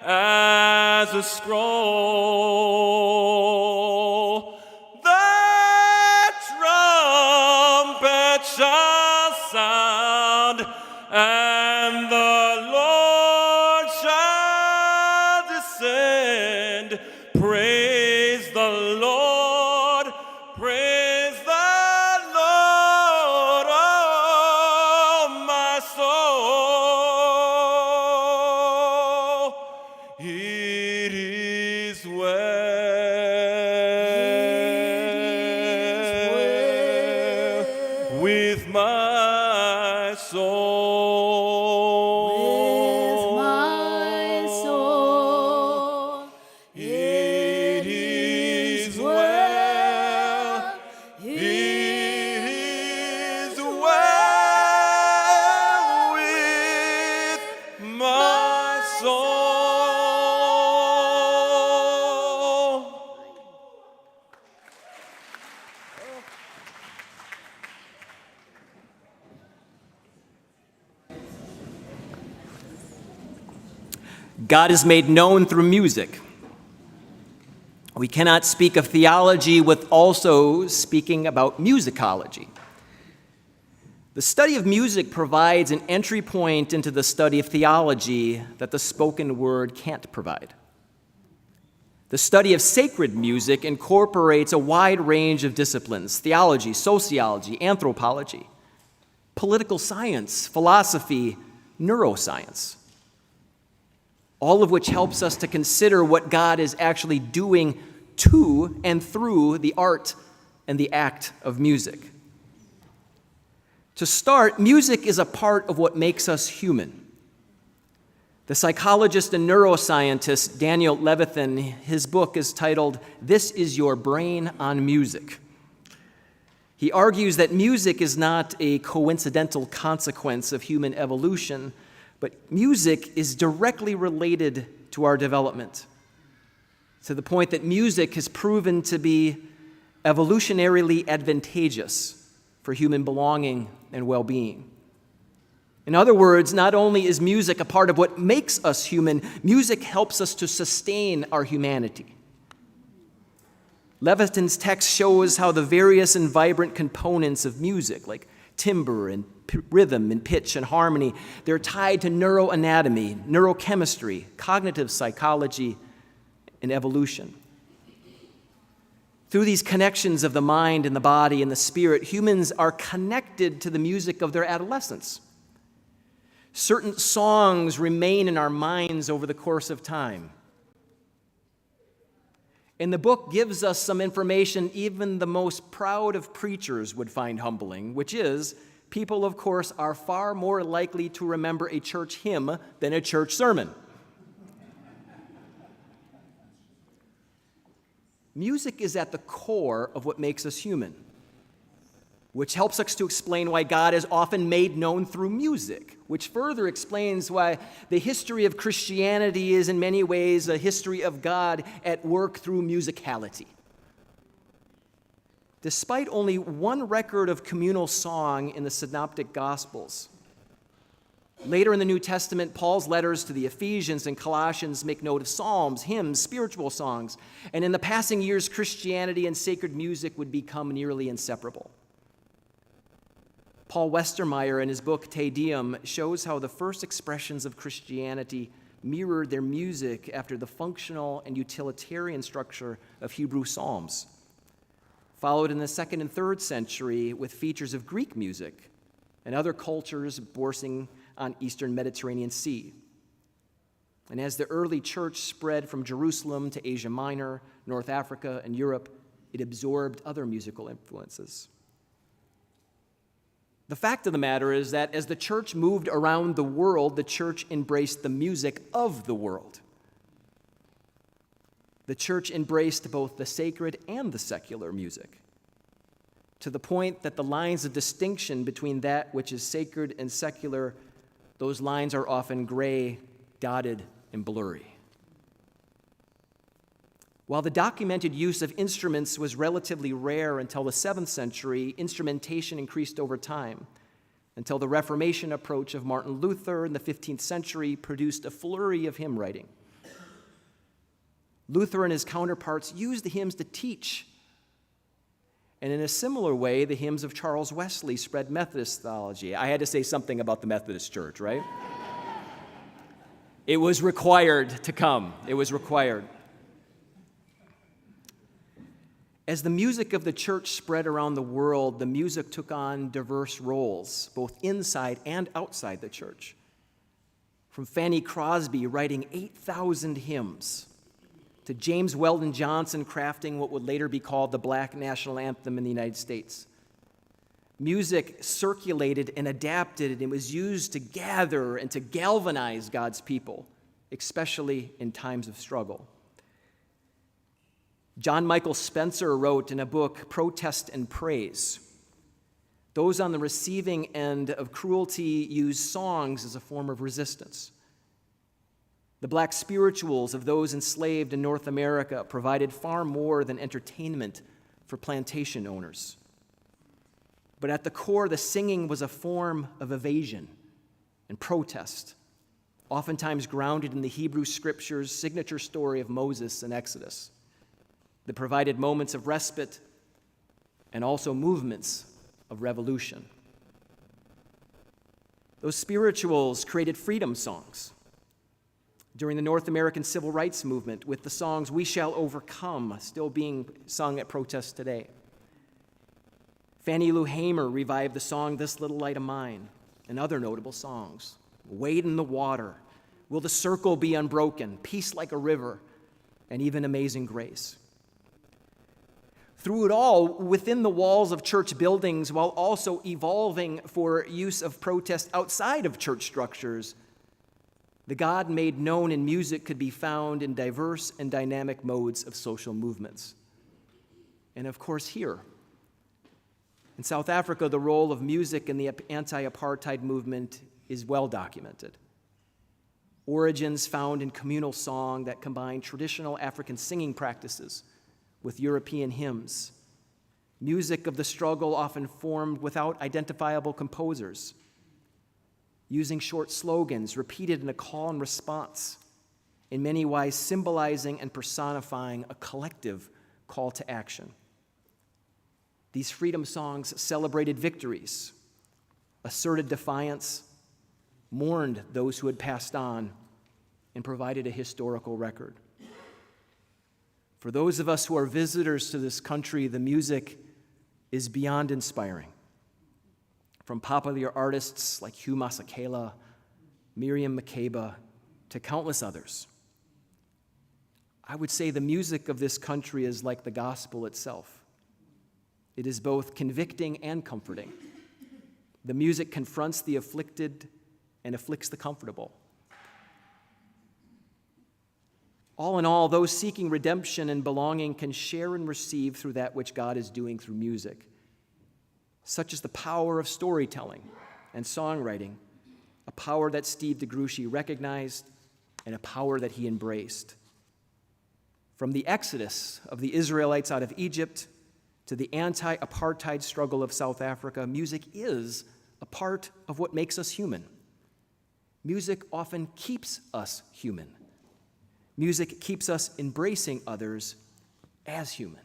as a scroll, the trumpet shall sound, and the Lord shall descend. Praise the Lord, praise the Lord, oh my soul. It is well. soul. With my soul. It is well. It is well with my soul. God is made known through music. We cannot speak of theology with also speaking about musicology. The study of music provides an entry point into the study of theology that the spoken word can't provide. The study of sacred music incorporates a wide range of disciplines: theology, sociology, anthropology, political science, philosophy, neuroscience, all of which helps us to consider what God is actually doing to and through the art and the act of music. To start, music is a part of what makes us human. The psychologist and neuroscientist Daniel Levithan, his book is titled, "This is Your Brain on Music." He argues that music is not a coincidental consequence of human evolution, but music is directly related to our development, to the point that music has proven to be evolutionarily advantageous for human belonging and well-being. In other words, not only is music a part of what makes us human, music helps us to sustain our humanity. Levithan's text shows how the various and vibrant components of music, like timbre and rhythm and pitch and harmony, they're tied to neuroanatomy, neurochemistry, cognitive psychology, and evolution. Through these connections of the mind and the body and the spirit, humans are connected to the music of their adolescence. Certain songs remain in our minds over the course of time. And the book gives us some information even the most proud of preachers would find humbling, which is, people, of course, are far more likely to remember a church hymn than a church sermon. Music is at the core of what makes us human, which helps us to explain why God is often made known through music, which further explains why the history of Christianity is in many ways a history of God at work through musicality. Despite only one record of communal song in the Synoptic Gospels, later in the New Testament, Paul's letters to the Ephesians and Colossians make note of psalms, hymns, spiritual songs, and in the passing years, Christianity and sacred music would become nearly inseparable. Paul Westermeyer, in his book Te Deum, shows how the first expressions of Christianity mirrored their music after the functional and utilitarian structure of Hebrew psalms, followed in the 2nd and 3rd century with features of Greek music and other cultures bordering on Eastern Mediterranean Sea. And as the early church spread from Jerusalem to Asia Minor, North Africa, and Europe, it absorbed other musical influences. The fact of the matter is that as the church moved around the world, the church embraced the music of the world. The church embraced both the sacred and the secular music, to the point that the lines of distinction between that which is sacred and secular, those lines are often gray, dotted, and blurry. While the documented use of instruments was relatively rare until the 7th century, instrumentation increased over time until the Reformation approach of Martin Luther in the 15th century produced a flurry of hymn writing. Luther and his counterparts used the hymns to teach. And in a similar way, the hymns of Charles Wesley spread Methodist theology. I had to say something about the Methodist Church, right? It was required to come. It was required. As the music of the church spread around the world, the music took on diverse roles, both inside and outside the church. From Fanny Crosby writing 8,000 hymns, to James Weldon Johnson crafting what would later be called the Black National Anthem in the United States. Music circulated and adapted, and it was used to gather and to galvanize God's people, especially in times of struggle. John Michael Spencer wrote in a book, Protest and Praise, those on the receiving end of cruelty use songs as a form of resistance. The black spirituals of those enslaved in North America provided far more than entertainment for plantation owners. But at the core, the singing was a form of evasion and protest, oftentimes grounded in the Hebrew Scriptures' signature story of Moses and Exodus, that provided moments of respite and also movements of revolution. Those spirituals created freedom songs during the North American Civil Rights Movement, with the songs "We Shall Overcome" still being sung at protests today. Fannie Lou Hamer revived the song "This Little Light of Mine" and other notable songs. "Wade in the Water," "Will the Circle Be Unbroken," "Peace Like a River," and even "Amazing Grace." Through it all, within the walls of church buildings, while also evolving for use of protest outside of church structures, the God made known in music could be found in diverse and dynamic modes of social movements. And of course, here, in South Africa, the role of music in the anti-apartheid movement is well documented. Origins found in communal song that combine traditional African singing practices with European hymns. Music of the struggle often formed without identifiable composers, using short slogans repeated in a call and response, in many ways symbolizing and personifying a collective call to action. These freedom songs celebrated victories, asserted defiance, mourned those who had passed on, and provided a historical record. For those of us who are visitors to this country, the music is beyond inspiring. From popular artists like Hugh Masekela, Miriam Makeba, to countless others. I would say the music of this country is like the gospel itself. It is both convicting and comforting. The music confronts the afflicted and afflicts the comfortable. All in all, those seeking redemption and belonging can share and receive through that which God is doing through music. Such is the power of storytelling and songwriting, a power that Steve Gruchy recognized and a power that he embraced. From the exodus of the Israelites out of Egypt to the anti-apartheid struggle of South Africa, music is a part of what makes us human. Music often keeps us human. Music keeps us embracing others as human.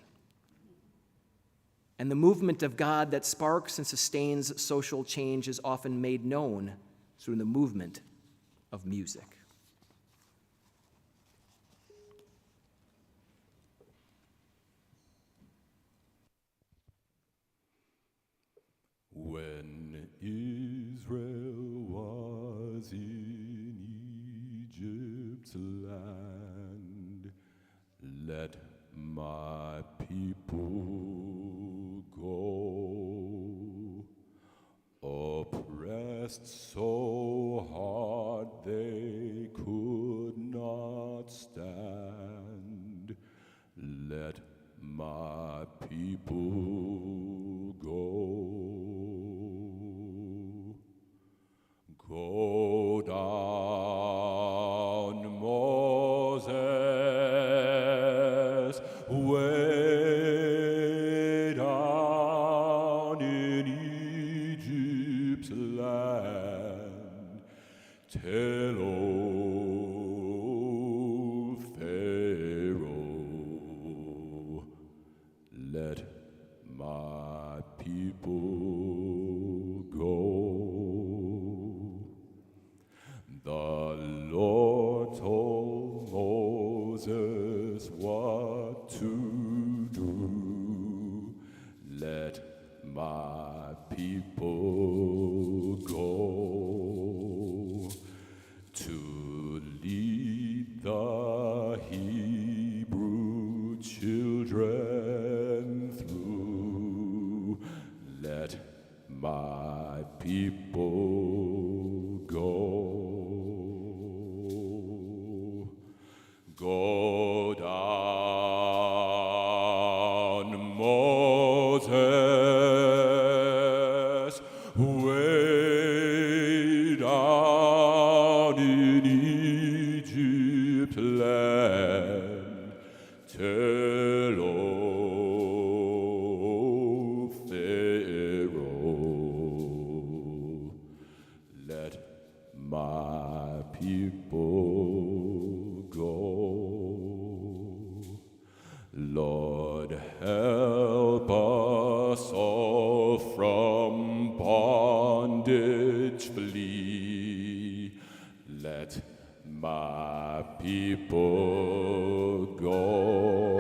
And the movement of God that sparks and sustains social change is often made known through the movement of music. When Israel was in Egypt's land, let my people go. Oppressed so hard they could not stand, let my people go. Go down, Moses, way down in Egypt's land. Tell old Pharaoh, let my people go. The Lord told Moses what to do. Let my people go to lead the Hebrew children through. Let Go down, Moses, way down in Egypt land, tell O Pharaoh, let my people go. Lord, help us all from bondage flee. Let my people go.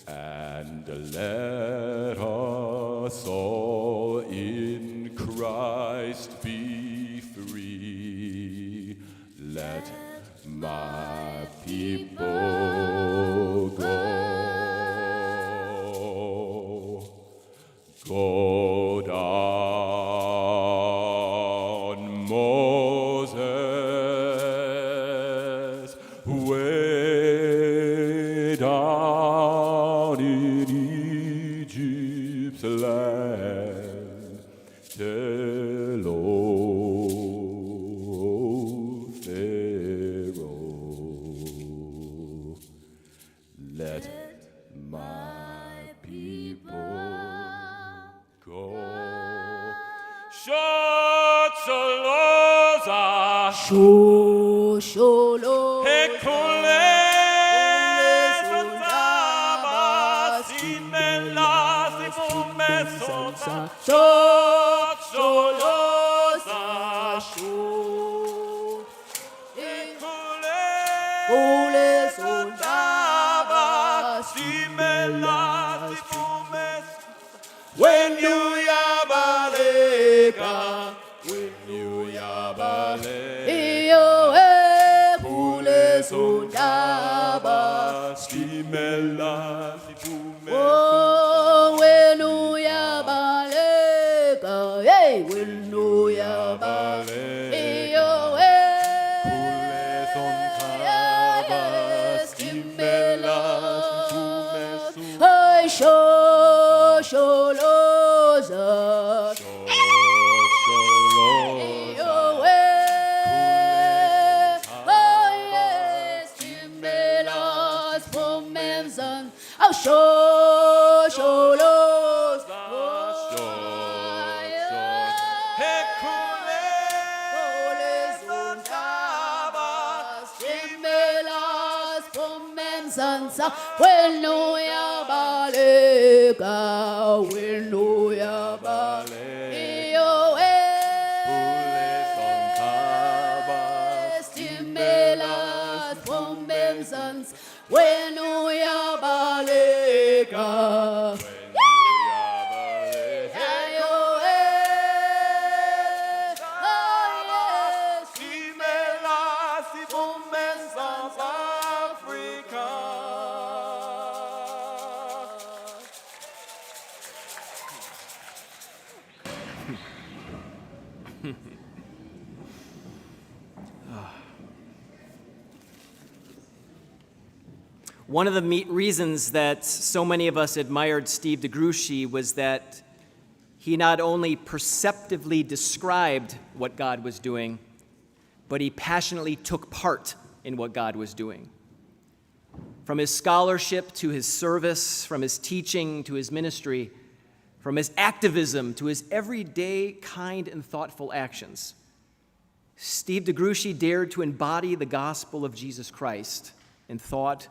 And let us all in Christ be free. Let my people go. Go down, Moses, way down in Egypt's land. Tell O Pharaoh, let my people go. Shotsoloza, Sholo. Hekule, Sotaba, Simela, Sifumesota, Shotsoloza, Ole Sotaba, Simela, Sifumesota. When you yabaleka, when you yabaleka, iyo kule sundaba. Simela, Sifumesota. Oh, wenu yabaleka, hey, wenu yabaleka, iyo skimela, hey, sholoza, iyo oh yes, skimela, spomenzan, oh sholoza, wenu yabaleka, wenu yabaleka, iyo estimelas bombenzans, wenu yabaleka. One of the reasons that so many of us admired Steve Gruchy was that he not only perceptively described what God was doing, but he passionately took part in what God was doing. From his scholarship to his service, from his teaching to his ministry, from his activism to his everyday kind and thoughtful actions, Steve Gruchy dared to embody the gospel of Jesus Christ in thought,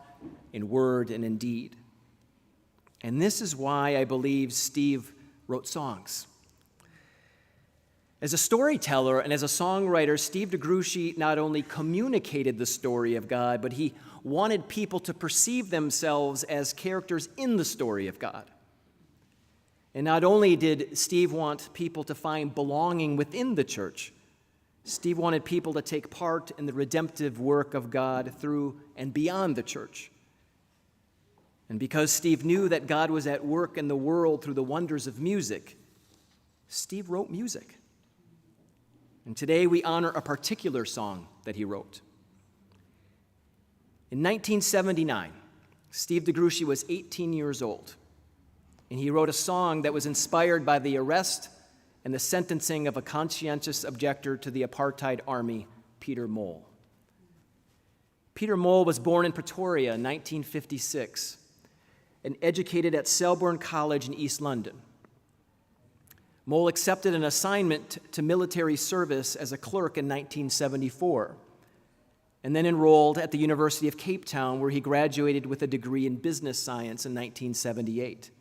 in word, and in deed. And this is why I believe Steve wrote songs. As a storyteller and as a songwriter, Steve Gruchy not only communicated the story of God, but he wanted people to perceive themselves as characters in the story of God. And not only did Steve want people to find belonging within the church, Steve wanted people to take part in the redemptive work of God through and beyond the church. And because Steve knew that God was at work in the world through the wonders of music, Steve wrote music. And today we honor a particular song that he wrote. In 1979, Steve Gruchy was 18 years old, and he wrote a song that was inspired by the arrest and the sentencing of a conscientious objector to the apartheid army, Peter Mole. Peter Mole was born in Pretoria in 1956 and educated at Selborne College in East London. Mole accepted an assignment to military service as a clerk in 1974 and then enrolled at the University of Cape Town, where he graduated with a degree in business science in 1978.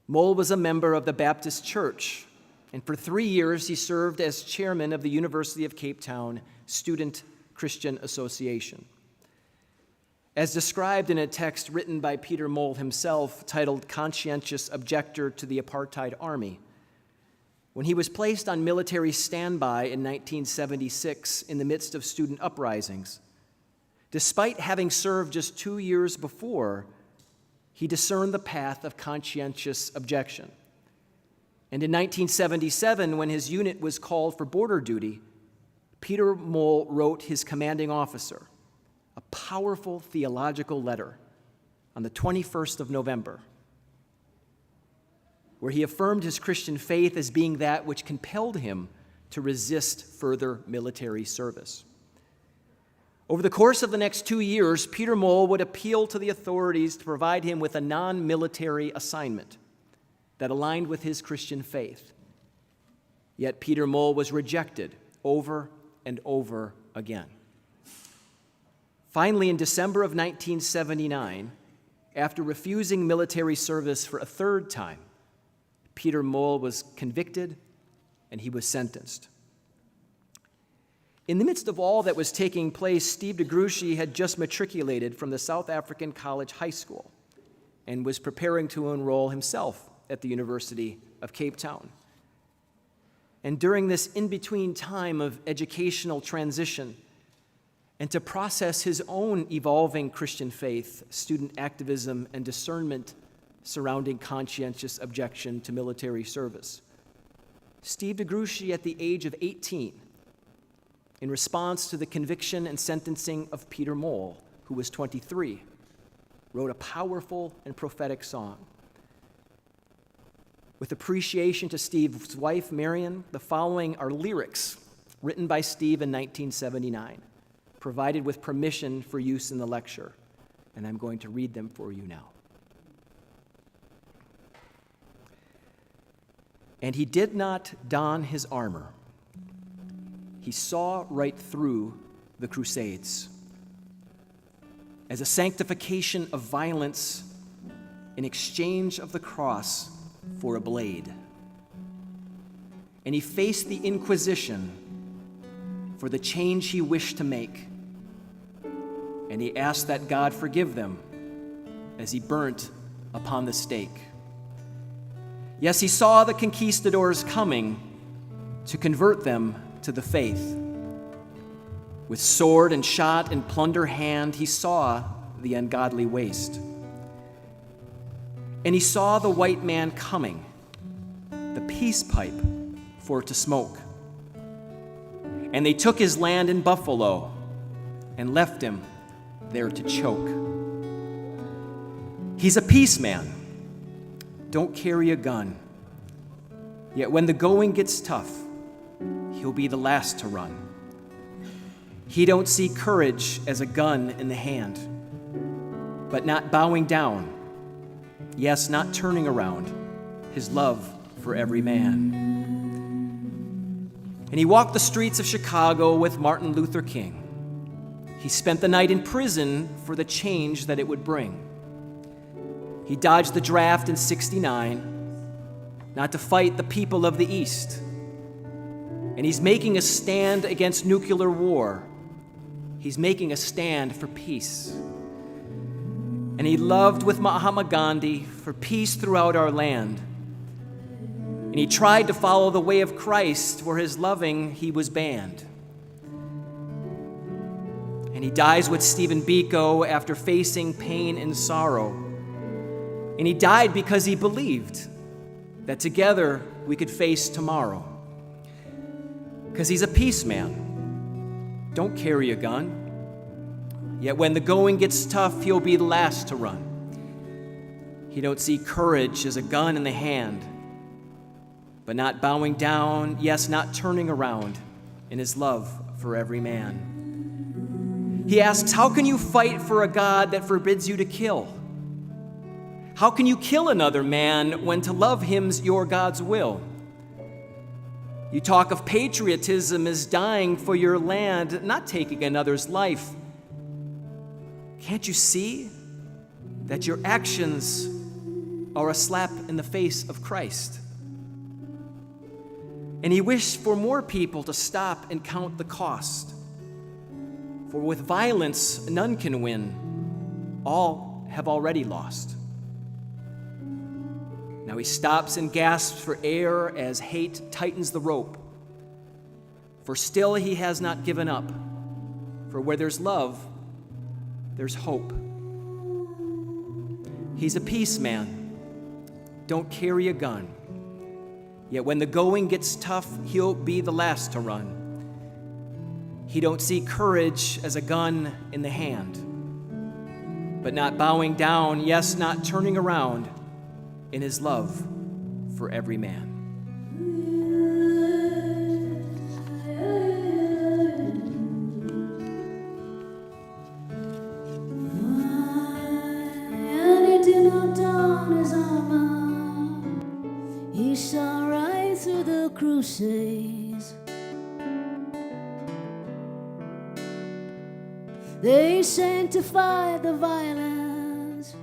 Mole was a member of the Baptist Church, and for 3 years he served as chairman of the University of Cape Town Student Christian Association. As described in a text written by Peter Mole himself titled Conscientious Objector to the Apartheid Army, when he was placed on military standby in 1976 in the midst of student uprisings, despite having served just 2 years before, he discerned the path of conscientious objection. And in 1977, when his unit was called for border duty, Peter Mole wrote his commanding officer a powerful theological letter on the 21st of November, where he affirmed his Christian faith as being that which compelled him to resist further military service. Over the course of the next 2 years, Peter Mole would appeal to the authorities to provide him with a non-military assignment that aligned with his Christian faith. Yet Peter Mole was rejected over and over again. Finally, in December of 1979, after refusing military service for a third time, Peter Mole was convicted and he was sentenced. In the midst of all that was taking place, Steve Gruchy had just matriculated from the South African College High School and was preparing to enroll himself at the University of Cape Town. And during this in-between time of educational transition, and to process his own evolving Christian faith, student activism, and discernment surrounding conscientious objection to military service, Steve Gruchy, at the age of 18, in response to the conviction and sentencing of Peter Mole, who was 23, wrote a powerful and prophetic song. With appreciation to Steve's wife, Marion, the following are lyrics written by Steve in 1979, provided with permission for use in the lecture, and I'm going to read them for you now. And he did not don his armor. He saw right through the Crusades as a sanctification of violence in exchange of the cross for a blade. And he faced the Inquisition for the change he wished to make. And he asked that God forgive them as he burnt upon the stake. Yes, he saw the conquistadors coming to convert them to the faith. With sword and shot and plunder hand, he saw the ungodly waste. And he saw the white man coming, the peace pipe for to smoke. And they took his land in Buffalo and left him there to choke. He's a peace man. Don't carry a gun. Yet when the going gets tough, he'll be the last to run. He don't see courage as a gun in the hand, but not bowing down, yes, not turning around, his love for every man. And he walked the streets of Chicago with Martin Luther King. He spent the night in prison for the change that it would bring. He dodged the draft in '69, not to fight the people of the East. And he's making a stand against nuclear war. He's making a stand for peace. And he loved with Mahatma Gandhi for peace throughout our land. And he tried to follow the way of Christ, where his loving he was banned. And he dies with Stephen Biko after facing pain and sorrow. And he died because he believed that together we could face tomorrow. Because he's a peace man. Don't carry a gun. Yet when the going gets tough, he'll be the last to run. He don't see courage as a gun in the hand, but not bowing down, yes, not turning around in his love for every man. He asks, how can you fight for a God that forbids you to kill? How can you kill another man when to love him's your God's will? You talk of patriotism as dying for your land, not taking another's life. Can't you see that your actions are a slap in the face of Christ? And he wished for more people to stop and count the cost. For with violence, none can win. All have already lost. Now he stops and gasps for air as hate tightens the rope. For still he has not given up. For where there's love, there's hope. He's a peace man. Don't carry a gun. Yet when the going gets tough, he'll be the last to run. He don't see courage as a gun in the hand, but not bowing down, yes, not turning around in his love for every man. And he did not don his armor. He saw right through the crusades. They sanctified the violence,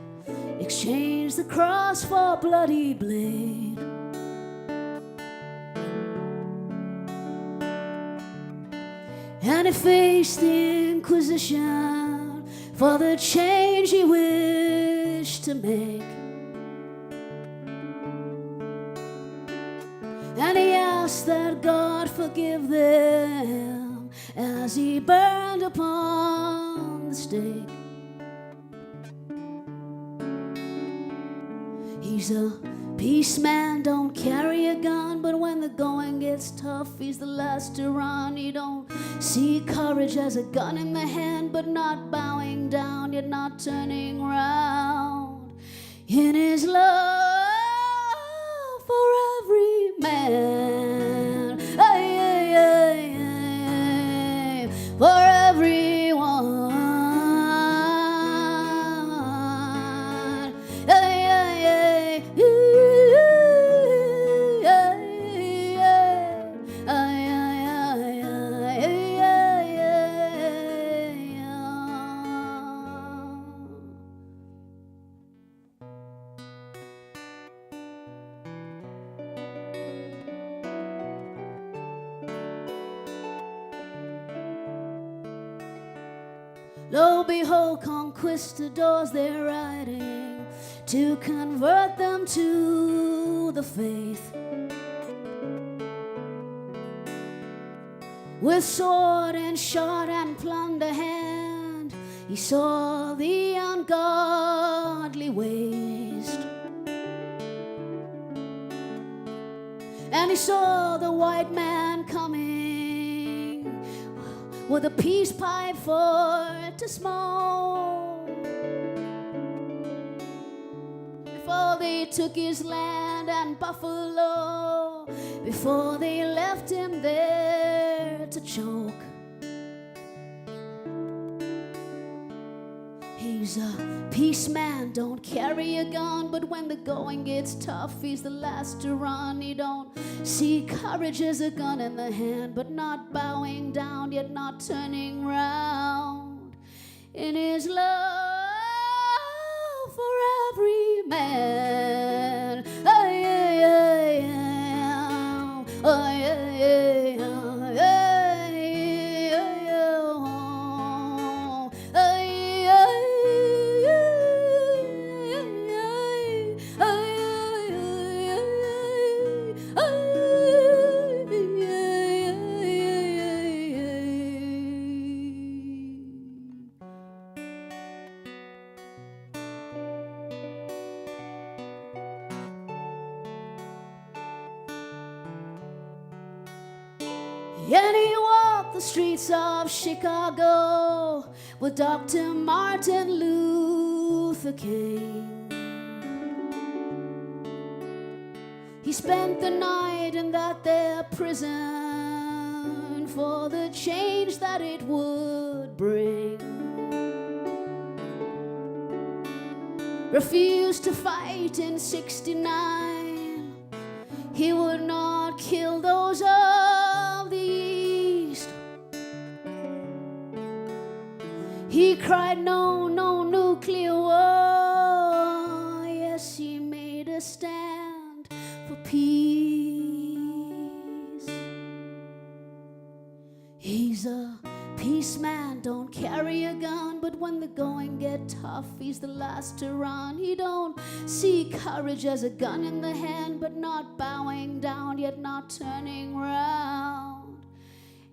exchanged the cross for a bloody blade. And he faced the Inquisition for the change he wished to make. And he asked that God forgive them as he burned upon the stake. He's a peace man, don't carry a gun, but when the going gets tough, he's the last to run. He don't see courage as a gun in the hand, but not bowing down, yet not turning round in his love for every man. Ay, ay, ay, ay, for everyone. Ay, ay, ay, lo, behold, conquistadors they're riding to convert them to the faith. With sword and shot and plunder hand, he saw the ungodly waste. And he saw the white man coming with a peace pipe for to smoke. Before they took his land and buffalo, before they left him there to choke. He's a peace man, don't carry a gun, but when the going gets tough, he's the last to run. He don't see courage as a gun in the hand, but not bowing down, yet not turning round in his love for every man. Ay, ay, ay, ay, ay, ay, ay, ay. And he walked the streets of Chicago with Dr. Martin Luther King. He spent the night in that there prison for the change that it would bring. Refused to fight in '69. He would not kill those of the East. He cried, no, no nuclear war. Yes, he made a stand for peace. He's a peace man, don't carry a gun, but when the going get tough, he's the last to run. He don't see courage as a gun in the hand, but not bowing down, yet not turning round.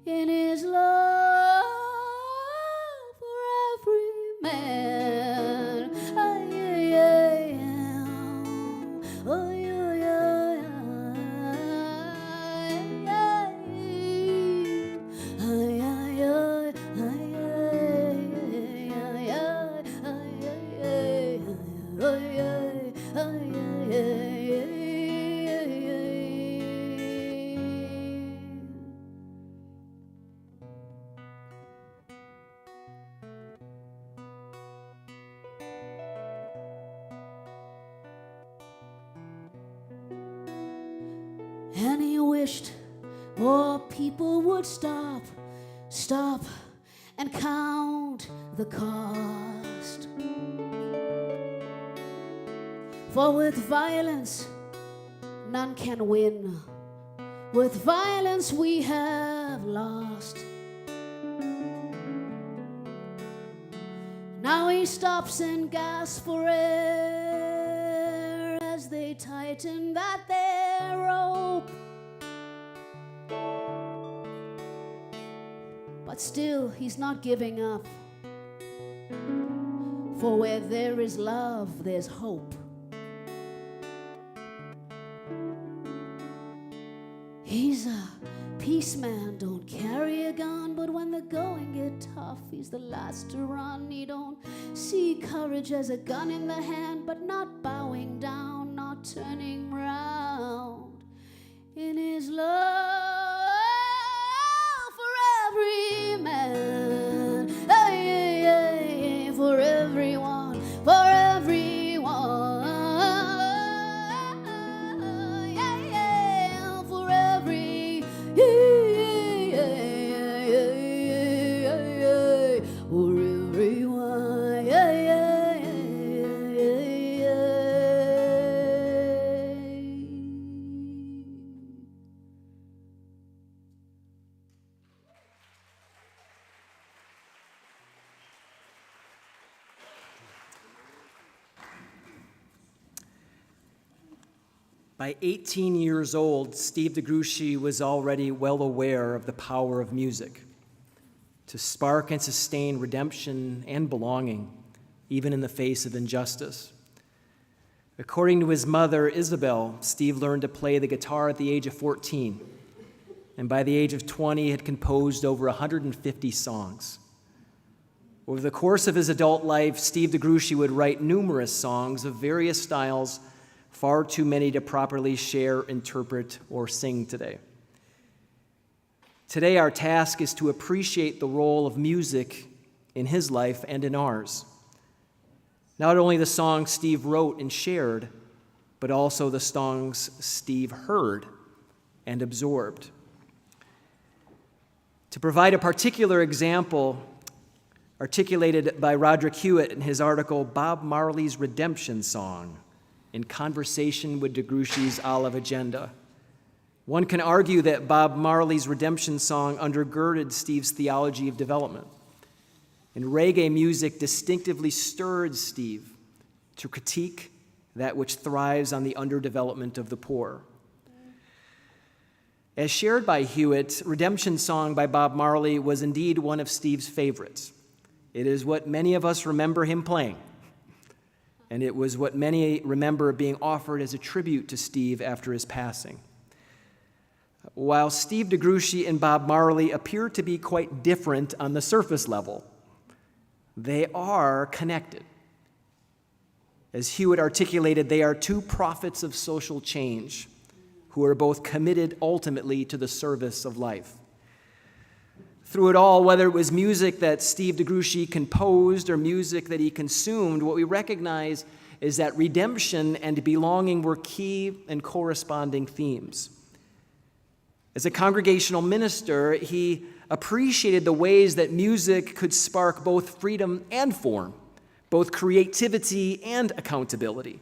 In his love for every man, and he wished more people would stop and count the cost. For with violence, none can win. With violence, we have lost. Now he stops and gasps for air as they tighten that their rope. But still, he's not giving up. For where there is love, there's hope. He's a peace man, don't carry a gun, but when the going get tough, he's the last to run. He don't see courage as a gun in the hand, but not bowing down, not turning round. In his love for every man, for everyone, for everyone, for every, for everyone, By 18 years old, Steve Gruchy was already well aware of the power of music to spark and sustain redemption and belonging, even in the face of injustice. According to his mother, Isabel, Steve learned to play the guitar at the age of 14, and by the age of 20 had composed over 150 songs. Over the course of his adult life, Steve Gruchy would write numerous songs of various styles, far too many to properly share, interpret, or sing today. Today, our task is to appreciate the role of music in his life and in ours. Not only the songs Steve wrote and shared, but also the songs Steve heard and absorbed. To provide a particular example articulated by Roderick Hewitt in his article, Bob Marley's Redemption Song, in conversation with Gruchy's Olive Agenda. One can argue that Bob Marley's Redemption Song undergirded Steve's theology of development. And reggae music distinctively stirred Steve to critique that which thrives on the underdevelopment of the poor. As shared by Hewitt, Redemption Song by Bob Marley was indeed one of Steve's favorites. It is what many of us remember him playing. And it was what many remember being offered as a tribute to Steve after his passing. While Steve Gruchy and Bob Marley appear to be quite different on the surface level, they are connected. As Hewitt articulated, they are two prophets of social change who are both committed ultimately to the service of life. Through it all, whether it was music that Steve Gruchy composed or music that he consumed, what we recognize is that redemption and belonging were key and corresponding themes. As a congregational minister, he appreciated the ways that music could spark both freedom and form, both creativity and accountability.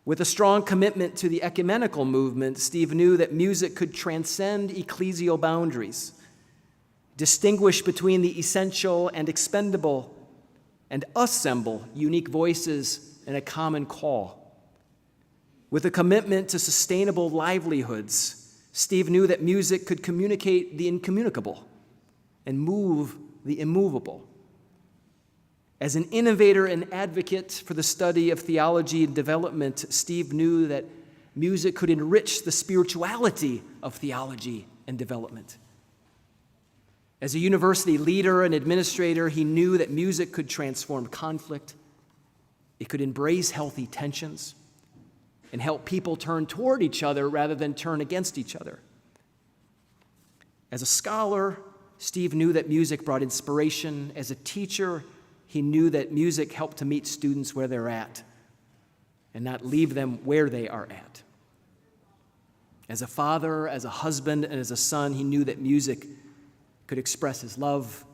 With a strong commitment to the ecumenical movement, Steve knew that music could transcend ecclesial boundaries, distinguish between the essential and expendable, and assemble unique voices in a common call. With a commitment to sustainable livelihoods, Steve knew that music could communicate the incommunicable and move the immovable. As an innovator and advocate for the study of theology and development, Steve knew that music could enrich the spirituality of theology and development. As a university leader and administrator, he knew that music could transform conflict, it could embrace healthy tensions, and help people turn toward each other rather than turn against each other. As a scholar, Steve knew that music brought inspiration. As a teacher, he knew that music helped to meet students where they're at and not leave them where they are at. As a father, as a husband, and as a son, he knew that music could express his love.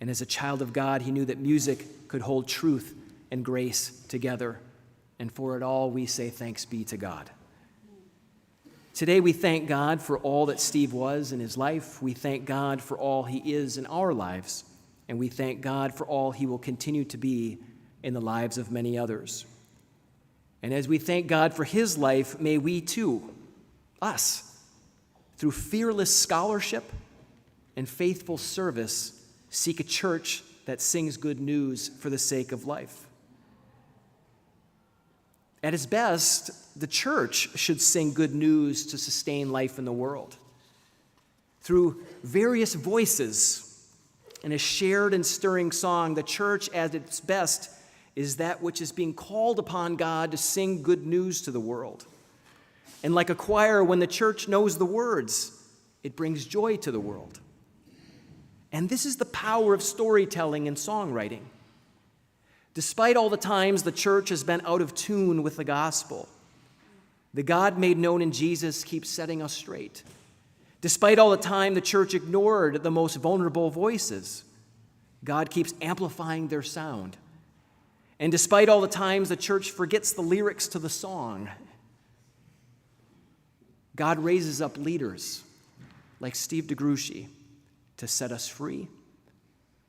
And as a child of God, he knew that music could hold truth and grace together. And for it all, we say thanks be to God. Today, we thank God for all that Steve was in his life. We thank God for all he is in our lives. And we thank God for all he will continue to be in the lives of many others. And as we thank God for his life, may we too, us, through fearless scholarship and faithful service, seek a church that sings good news for the sake of life. At its best, the church should sing good news to sustain life in the world. Through various voices in a shared and stirring song, the church at its best is that which is being called upon God to sing good news to the world. And like a choir, when the church knows the words, it brings joy to the world. And this is the power of storytelling and songwriting. Despite all the times the church has been out of tune with the gospel, the God made known in Jesus keeps setting us straight. Despite all the time the church ignored the most vulnerable voices, God keeps amplifying their sound. And despite all the times the church forgets the lyrics to the song, God raises up leaders like Steve Gruchy to set us free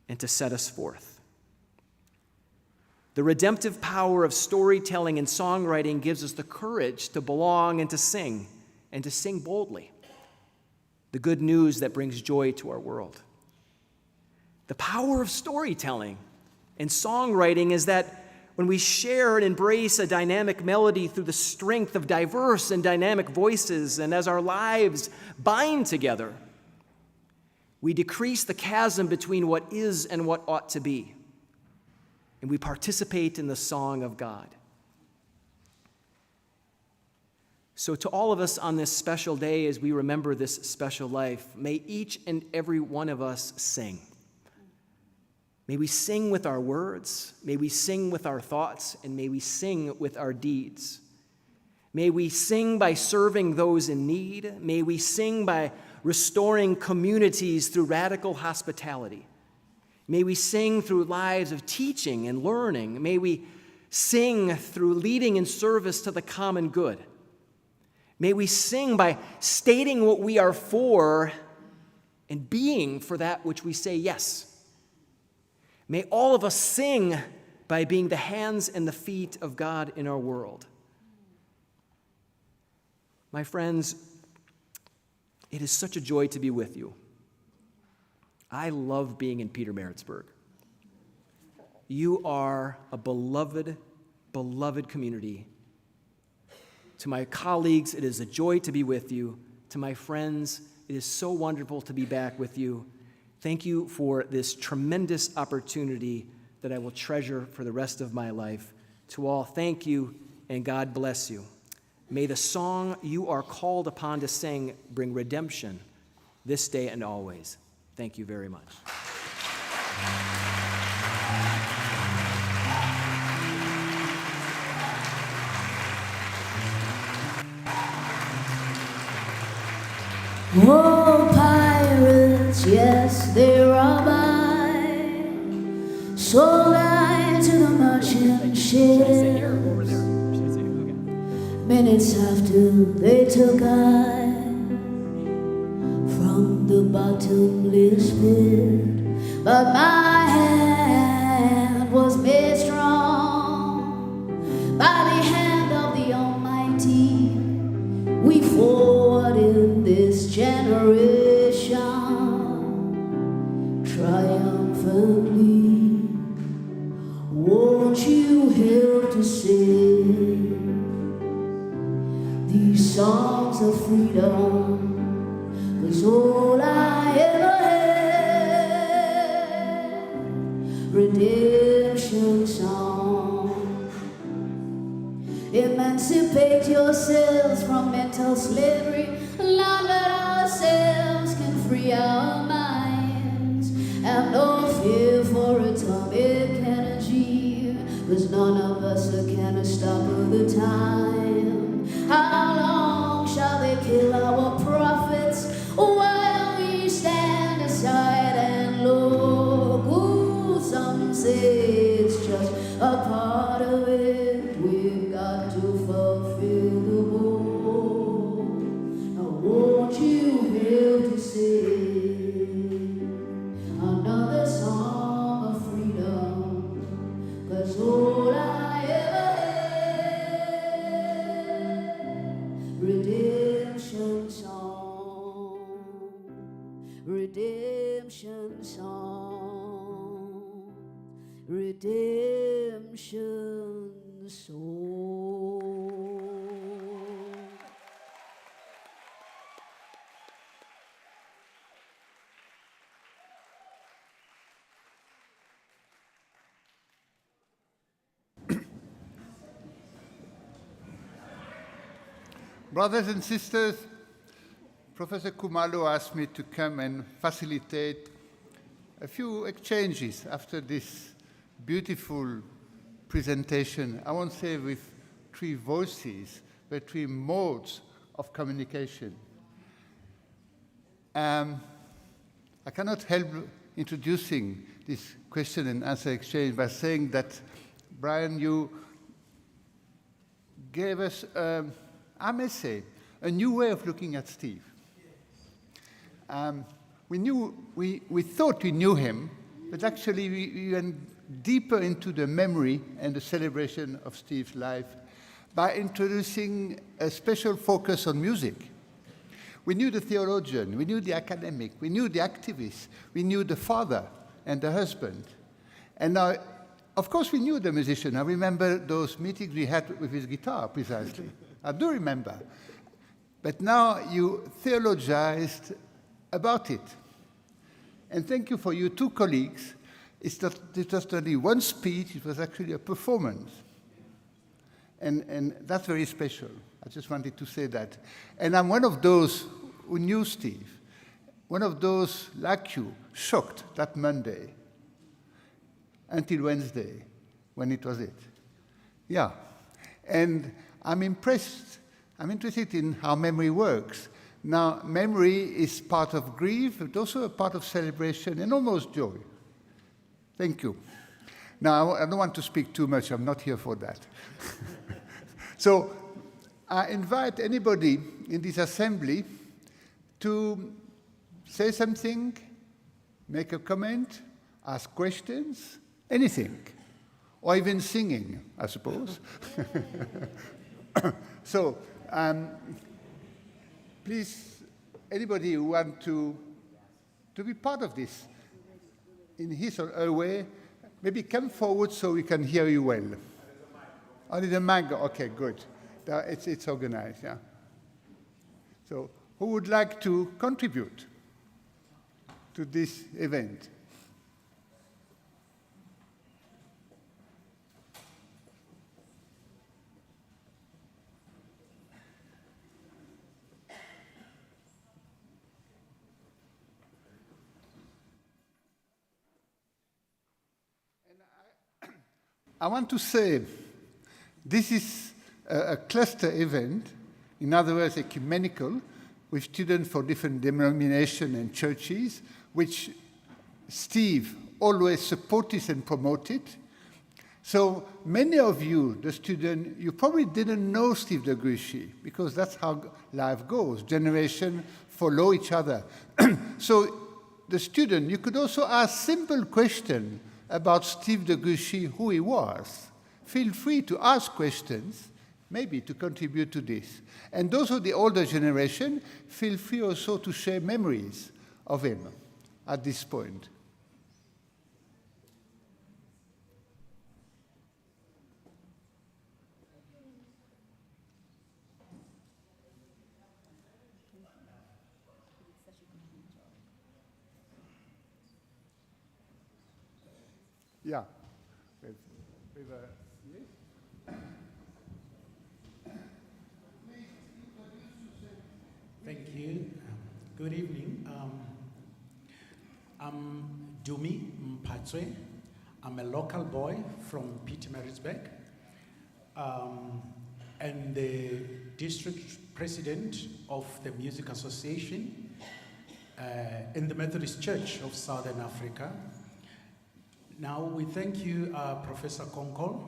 and to set us forth. The redemptive power of storytelling and songwriting gives us the courage to belong and to sing boldly, the good news that brings joy to our world. The power of storytelling and songwriting is that when we share and embrace a dynamic melody through the strength of diverse and dynamic voices, and as our lives bind together, we decrease the chasm between what is and what ought to be. And we participate in the song of God. So to all of us on this special day, as we remember this special life, may each and every one of us sing. May we sing with our words, may we sing with our thoughts, and may we sing with our deeds. May we sing by serving those in need. May we sing by restoring communities through radical hospitality. May we sing through lives of teaching and learning. May we sing through leading in service to the common good. May we sing by stating what we are for and being for that which we say yes. May all of us sing by being the hands and the feet of God in our world. My friends, it is such a joy to be with you. I love being in Pietermaritzburg. You are a beloved, beloved community. To my colleagues, it is a joy to be with you. To my friends, it is so wonderful to be back with you. Thank you for this tremendous opportunity that I will treasure for the rest of my life. To all, thank you, and God bless you. May the song you are called upon to sing bring redemption this day and always. Thank you very much. Oh, pirates, yes, they rob I, sold I to the merchant ships. Minutes after they took I from the bottomless pit, but my hand was made strong by the hand of the Almighty. We forward in this generation triumphantly. Won't you help to sing these songs of freedom? 'Cause all I ever had, redemption song. Emancipate yourselves from mental slavery. Now that ourselves can free our minds. Have no fear for atomic energy, 'cause none of us can stop the time. How long shall they kill our prophets while we stand aside and look? Ooh, some say it's just a part of it. We've got to fulfill the book. Now won't you help to sing another song of freedom? 'Cause all I ever had, redemption song, redemption song, redemption song. Brothers and sisters, Professor Kumalo asked me to come and facilitate a few exchanges after this beautiful presentation. I won't say with 3 voices, but 3 modes of communication. I cannot help introducing this question and answer exchange by saying that, Brian, you gave us, I may say, a new way of looking at Steve. We thought we knew him, but actually we went deeper into the memory and the celebration of Steve's life by introducing a special focus on music. We knew the theologian, we knew the academic, we knew the activist, we knew the father and the husband. And now, of course, we knew the musician. I remember those meetings we had with his guitar, precisely. I do remember. But now you theologized about it. And thank you for you 2 colleagues. It was only one speech, it was actually a performance. And that's very special. I just wanted to say that. And I'm one of those who knew Steve, one of those like you, shocked that Monday until Wednesday, when it was it. Yeah. And I'm impressed. I'm interested in how memory works. Now, memory is part of grief, but also a part of celebration and almost joy. Thank you. Now, I don't want to speak too much. I'm not here for that. So, I invite anybody in this assembly to say something, make a comment, ask questions, anything, or even singing, I suppose. So, please, anybody who wants to be part of this in his or her way, maybe come forward so we can hear you well. Only the mic. Okay, good. It's organized, yeah. So, who would like to contribute to this event? I want to say this is a cluster event, in other words, ecumenical, with students for different denominations and churches, which Steve always supported and promoted. So many of you, the students, you probably didn't know Steve de Gruchy, because that's how life goes. Generations follow each other. So the student, you could also ask simple questions about Steve de Gruchy, who he was. Feel free to ask questions, maybe to contribute to this. And those of the older generation, feel free also to share memories of him at this point. Yeah. Thank you. Good evening. I'm Dumi Mpatswe. I'm a local boy from Pietermaritzburg, and the district president of the Music Association in the Methodist Church of Southern Africa. Now, we thank you, Professor Konkol,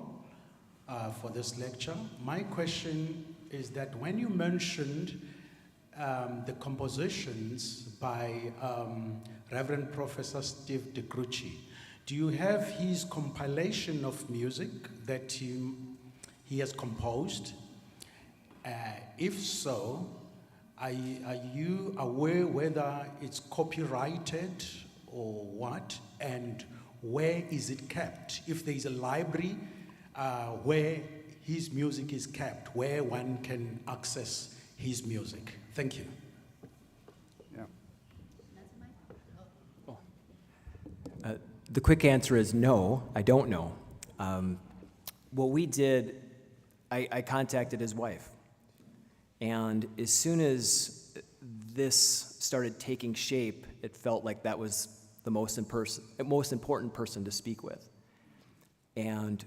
for this lecture. My question is that when you mentioned the compositions by Reverend Professor Steve de Gruchy, do you have his compilation of music that he has composed? If so, are you aware whether it's copyrighted or what? And where is it kept? If there is a library where his music is kept, where one can access his music. Thank you. Yeah. The quick answer is no, I don't know. What we did, I contacted his wife. And as soon as this started taking shape, it felt like that was the most important person to speak with. And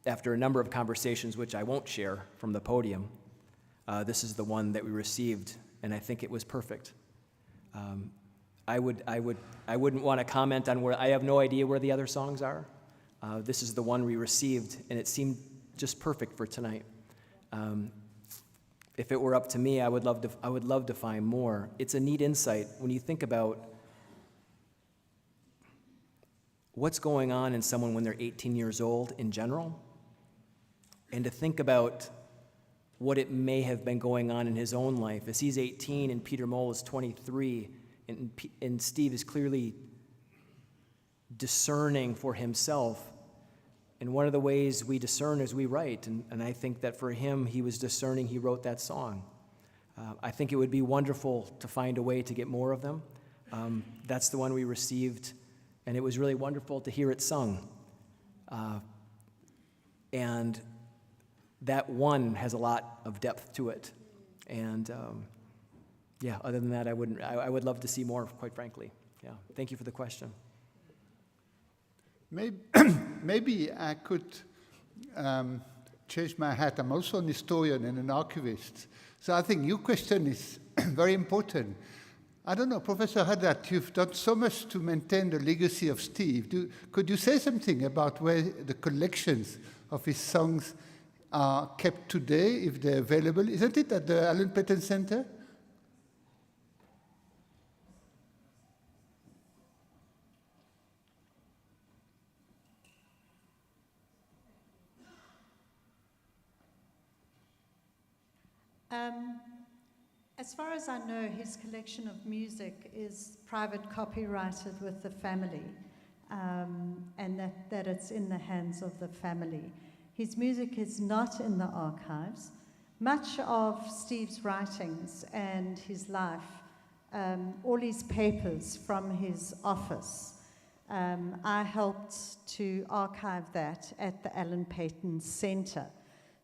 after a number of conversations, which I won't share from the podium, this is the one that we received, and I think it was perfect. I wouldn't want to comment on where, I have no idea where the other songs are. This is the one we received, and it seemed just perfect for tonight. If it were up to me, I would love to find more. It's a neat insight when you think about what's going on in someone when they're 18 years old in general, and to think about what it may have been going on in his own life. As he's 18 and Peter Mole is 23, and Steve is clearly discerning for himself. And one of the ways we discern is we write, and I think that for him, he was discerning, he wrote that song. I think it would be wonderful to find a way to get more of them. That's the one we received, and it was really wonderful to hear it sung. And that one has a lot of depth to it. And yeah, other than that, I would love to see more, quite frankly. Yeah, thank you for the question. Maybe I could change my hat. I'm also an historian and an archivist. So I think your question is very important. I don't know, Professor Haddad, you've done so much to maintain the legacy of Steve. Could you say something about where the collections of his songs are kept today, if they're available? Isn't it at the Allen Paton Center? As far as I know, his collection of music is private copyrighted with the family, and that it's in the hands of the family. His music is not in the archives. much of Steve's writings and his life, all his papers from his office, I helped to archive that at the Alan Paton Center.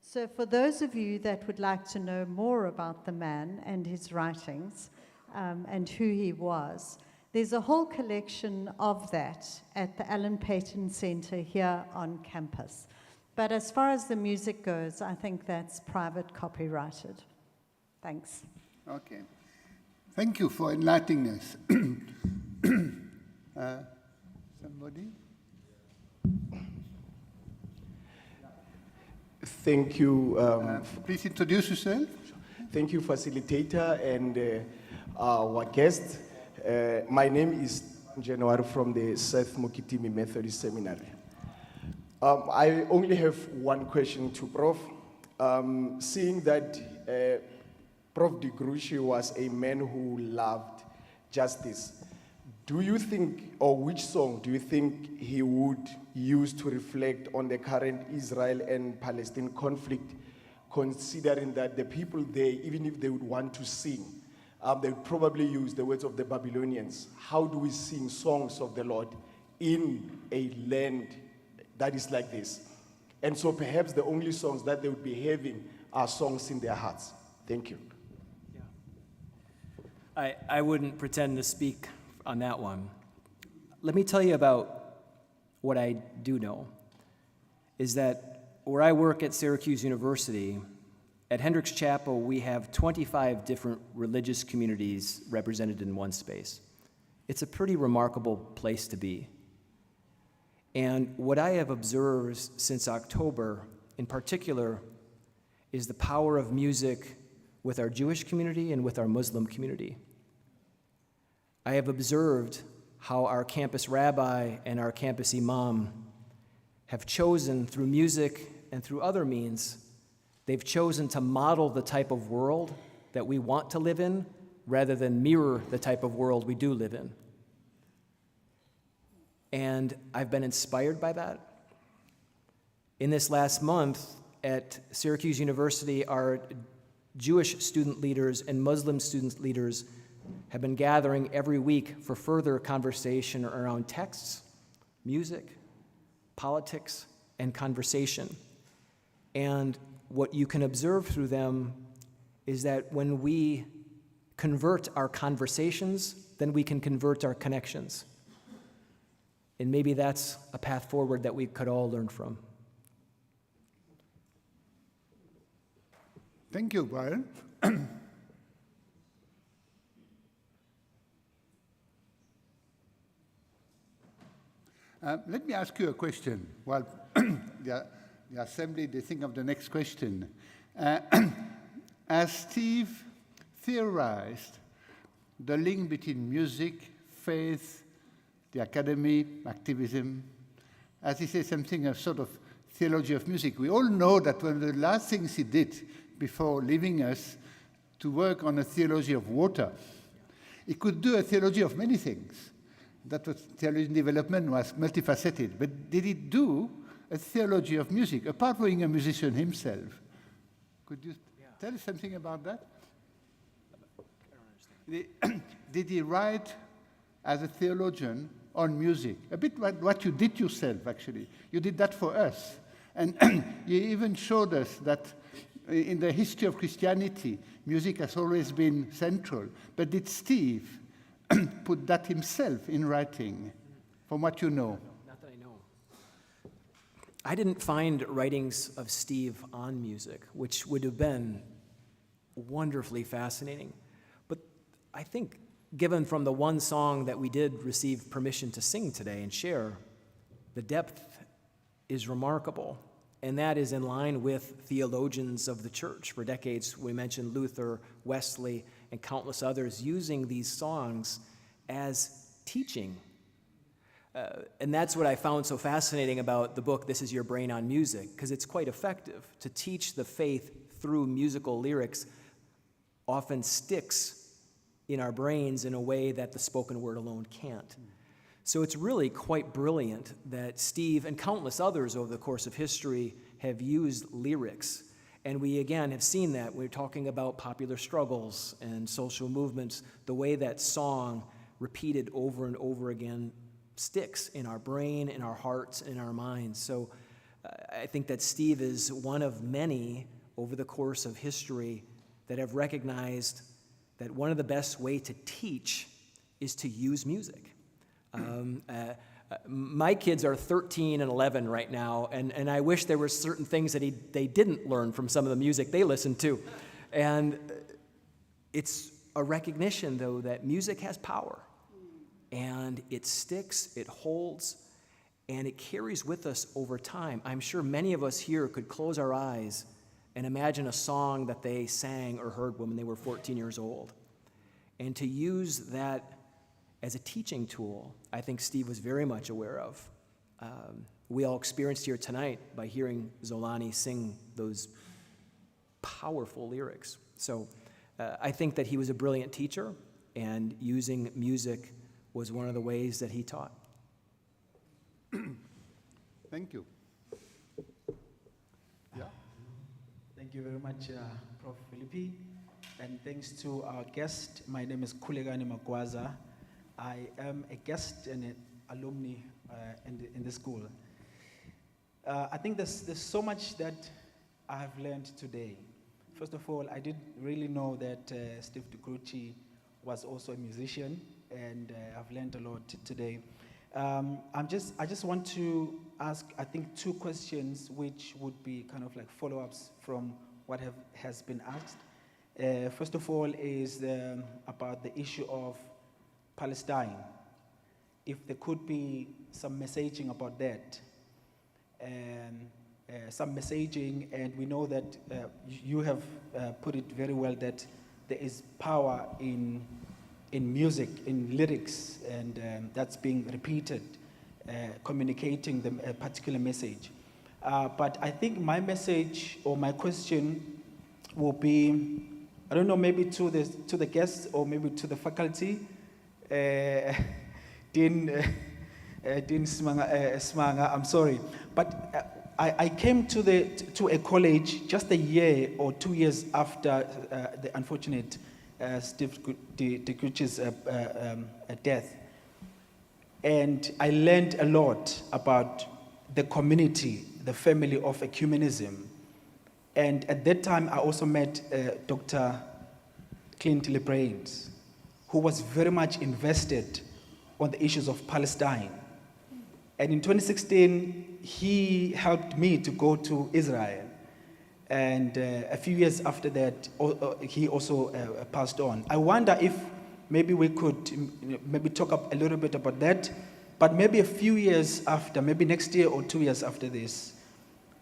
So for those of you that would like to know more about the man and his writings and who he was, there's a whole collection of that at the Alan Paton Center here on campus. But as far as the music goes, I think that's private copyrighted. Thanks. Okay. Thank you for enlightening us. Somebody? Thank you. Please introduce yourself. Thank you, facilitator and our guest. My name is January from the South Mokitimi Methodist Seminary. I only have one question to Prof. Seeing that Prof. de Gruchy was a man who loved justice, do you think, or which song do you think he would use to reflect on the current Israel and Palestine conflict, considering that the people there, even if they would want to sing, they would probably use the words of the Babylonians? How do we sing songs of the Lord in a land that is like this? And so perhaps the only songs that they would be having are songs in their hearts. Thank you. I wouldn't pretend to speak on that one. Let me tell you about what I do know, is that where I work at Syracuse University, at Hendricks Chapel, we have 25 different religious communities represented in one space. It's a pretty remarkable place to be. And what I have observed since October, in particular, is the power of music with our Jewish community and with our Muslim community. I have observed how our campus rabbi and our campus imam have chosen, through music and through other means, they've chosen to model the type of world that we want to live in rather than mirror the type of world we do live in. And I've been inspired by that. In this last month at Syracuse University, our Jewish student leaders and Muslim student leaders have been gathering every week for further conversation around texts, music, politics, and conversation. And what you can observe through them is that when we convert our conversations, then we can convert our connections. And maybe that's a path forward that we could all learn from. Thank you, Brian. Let me ask you a question. While the assembly, they think of the next question. As Steve theorized the link between music, faith, the academy, activism, as he says something of sort of theology of music. We all know that one of the last things he did before leaving us to work on a theology of water. He could do a theology of many things. That was theology in development was multifaceted. But did he do a theology of music, apart from being a musician himself? Could you tell us something about that? Did he write as a theologian on music? A bit what you did yourself, actually. You did that for us. And you even showed us that in the history of Christianity, music has always been central. But did Steve put that himself in writing, from what you know? Not that I know. I didn't find writings of Steve on music, which would have been wonderfully fascinating. But I think, given from the one song that we did receive permission to sing today and share, the depth is remarkable. And that is in line with theologians of the church. For decades, we mentioned Luther, Wesley, and countless others using these songs as teaching. And that's what I found so fascinating about the book, This Is Your Brain on Music, because it's quite effective. To teach the faith through musical lyrics often sticks in our brains in a way that the spoken word alone can't. So it's really quite brilliant that Steve and countless others over the course of history have used lyrics And we, again, have seen that. We're talking about popular struggles and social movements, the way that song, repeated over and over again, sticks in our brain, in our hearts, in our minds. So I think that Steve is one of many over the course of history that have recognized that one of the best way to teach is to use music. My kids are 13 and 11 right now, and I wish there were certain things that they didn't learn from some of the music they listen to. And it's a recognition, though, that music has power, and it sticks, it holds, and it carries with us over time. I'm sure many of us here could close our eyes and imagine a song that they sang or heard when they were 14 years old. And to use that as a teaching tool, I think Steve was very much aware of. We all experienced here tonight by hearing Zolani sing those powerful lyrics. So I think that he was a brilliant teacher, and using music was one of the ways that he taught. Thank you. Yeah. Thank you very much, Prof. Philippi. And thanks to our guest. My name is Kulegani Magwaza. I am a guest and an alumni in the school. I think there's so much that I have learned today. First of all, I didn't really know that Steve Gruchy was also a musician, and I've learned a lot today. I just want to ask, I think, 2 questions which would be kind of like follow-ups from what has been asked. First of all is about the issue of Palestine. If there could be some messaging about that, some messaging, and we know that you have put it very well that there is power in music, in lyrics, and that's being repeated, communicating a particular message. But I think my message or my question will be, I don't know, maybe to the guests or maybe to the faculty. Dean Smanga, I'm sorry, but I came to a college just a year or 2 years after the unfortunate Steve Gruchy's death, and I learned a lot about the community, the family of ecumenism, and at that time I also met Dr. Clint Lebrains, who was very much invested on the issues of Palestine. And in 2016, he helped me to go to Israel. And a few years after that, he also passed on. I wonder if maybe we could maybe talk a little bit about that, but maybe a few years after, maybe next year or 2 years after this,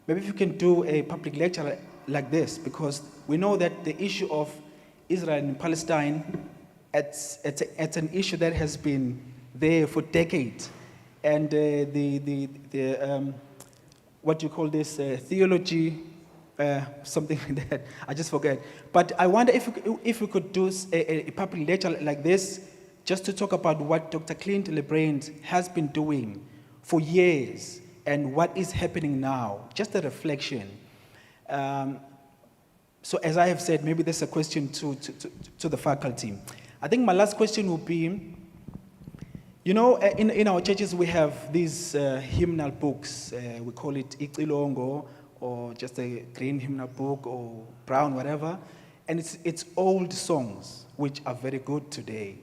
maybe if you can do a public lecture like this, because we know that the issue of Israel and Palestine, it's an issue that has been there for decades, and what you call this theology, something like that. I just forget. But I wonder if we could do a public lecture like this, just to talk about what Dr. Clint Lebrains has been doing for years and what is happening now. Just a reflection. So as I have said, maybe there's a question to the faculty. I think my last question will be, you know, in our churches we have these hymnal books. We call it Iqilongo, or just a green hymnal book, or brown, whatever. And it's old songs, which are very good today.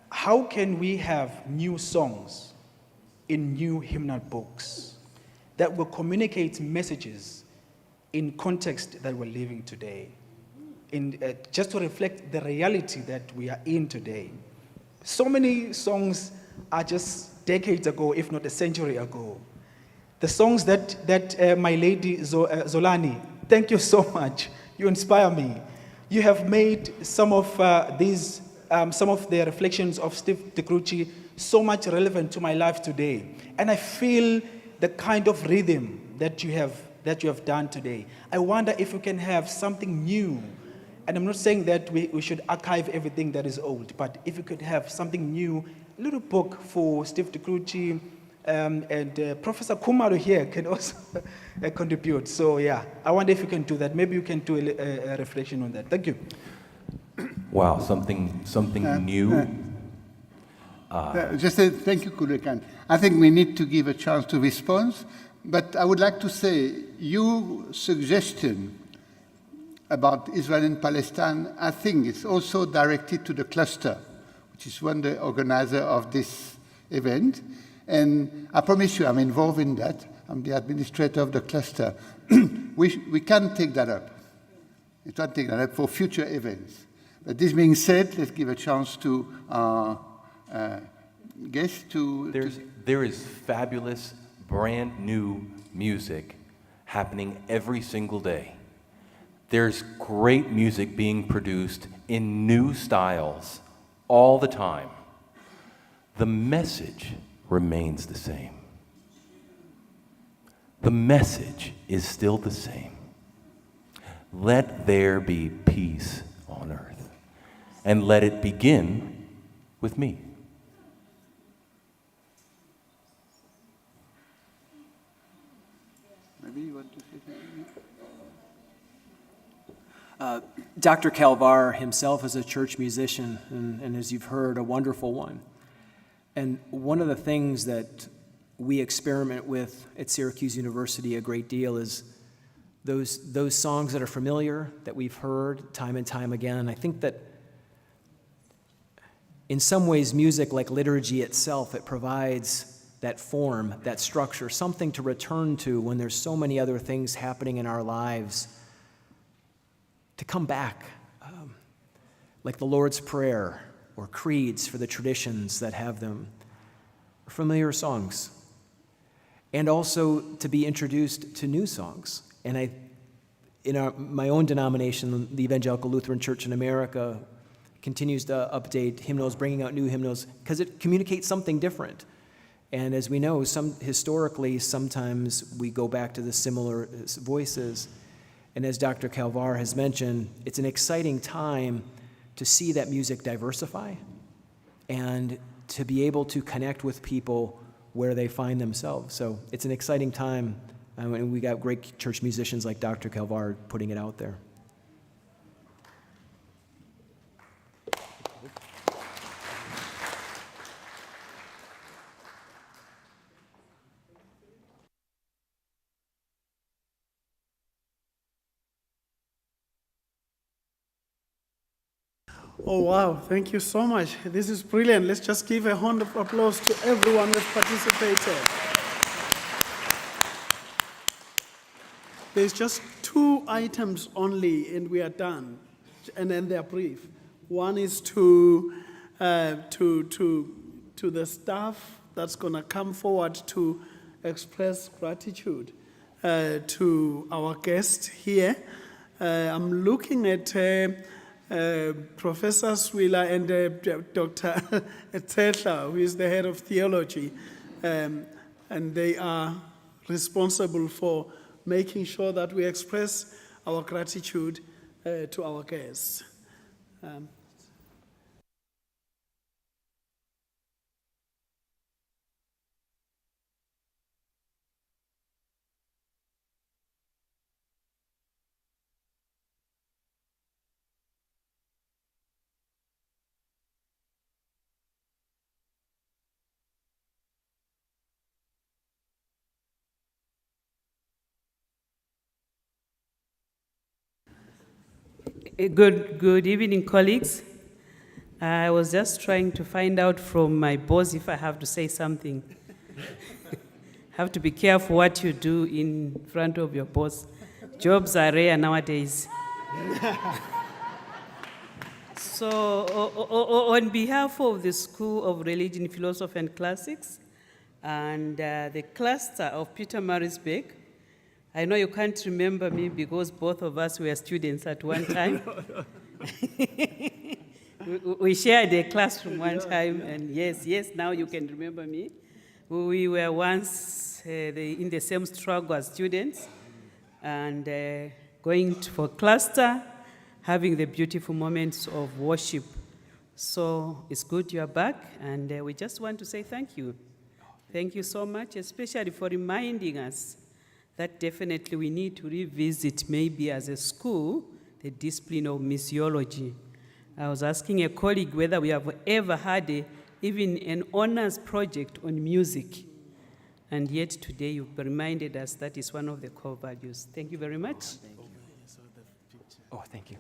How can we have new songs in new hymnal books that will communicate messages in context that we're living today, just to reflect the reality that we are in today? So many songs are just decades ago, if not a century ago. The songs that my lady Zolani, thank you so much. You inspire me. You have made some of some of the reflections of Steve Gruchy so much relevant to my life today. And I feel the kind of rhythm that you have done today. I wonder if we can have something new. And I'm not saying that we should archive everything that is old, but if we could have something new, a little book for Steve Gruchy, And Professor Kumalo here can also contribute. So yeah, I wonder if you can do that. Maybe you can do a reflection on that. Thank you. Wow, something new. Just thank you, Kulekan. I think we need to give a chance to respond, but I would like to say your suggestion about Israel and Palestine, I think it's also directed to the cluster, which is one the organizer of this event. And I promise you, I'm involved in that. I'm the administrator of the cluster. We can take that up. We can take that up for future events. But this being said, let's give a chance to our guests to... There is fabulous, brand new music happening every single day. There's great music being produced in new styles all the time. The message remains the same. The message is still the same. Let there be peace on earth, and let it begin with me. Maybe you want to say something? Dr. Calvar himself is a church musician, and as you've heard, a wonderful one. And one of the things that we experiment with at Syracuse University a great deal is those songs that are familiar, that we've heard time and time again. I think that in some ways, music, like liturgy itself, it provides that form, that structure, something to return to when there's so many other things happening in our lives, to come back, like the Lord's Prayer or creeds for the traditions that have them, familiar songs, and also to be introduced to new songs. And in my own denomination, the Evangelical Lutheran Church in America, continues to update hymnals, bringing out new hymnals, because it communicates something different. And as we know, historically, sometimes we go back to the similar voices. And as Dr. Calvar has mentioned, it's an exciting time to see that music diversify and to be able to connect with people where they find themselves. So it's an exciting time, and we got great church musicians like Dr. Calvar putting it out there. Oh, wow. Thank you so much. This is brilliant. Let's just give a round of applause to everyone that participated. There's just 2 items only, and we are done. And then they're brief. One is to the staff that's going to come forward to express gratitude to our guest here. I'm looking at Professor Swila and Dr. Tetla, who is the head of theology, and they are responsible for making sure that we express our gratitude to our guests. Good evening, colleagues. I was just trying to find out from my boss if I have to say something. Have to be careful what you do in front of your boss. Jobs are rare nowadays. So, on behalf of the School of Religion, Philosophy and Classics and the cluster of Pietermaritzburg, I know you can't remember me because both of us were students at one time. We shared a classroom one time, and yes, now you can remember me. We were once in the same struggle as students, and going for cluster, having the beautiful moments of worship. So it's good you're back, and we just want to say thank you. Thank you so much, especially for reminding us that definitely we need to revisit, maybe as a school, the discipline of missiology. I was asking a colleague whether we have ever had even an honors project on music. And yet today you've reminded us that is one of the core values. Thank you very much. Oh, thank you.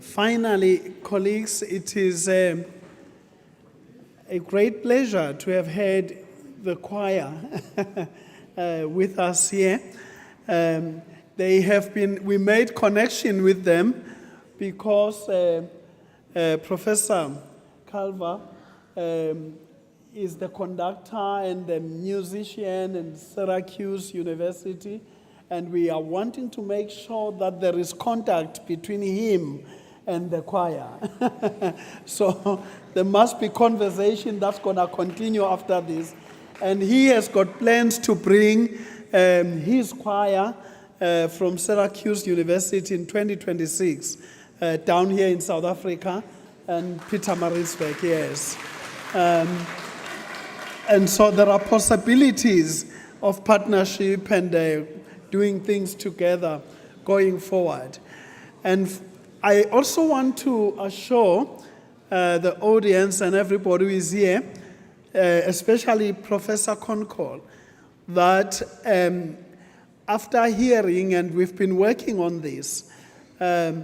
Finally, colleagues, it is a great pleasure to have had the choir with us here. We made connection with them because Professor Calva is the conductor and the musician in Syracuse University, and we are wanting to make sure that there is contact between him and the choir. So there must be conversation that's going to continue after this. And he has got plans to bring his choir from Syracuse University in 2026 down here in South Africa and Pietermaritzburg, yes. And so there are possibilities of partnership and doing things together going forward. And I also want to assure the audience and everybody who is here, especially Professor Concol, that after hearing, and we've been working on this, the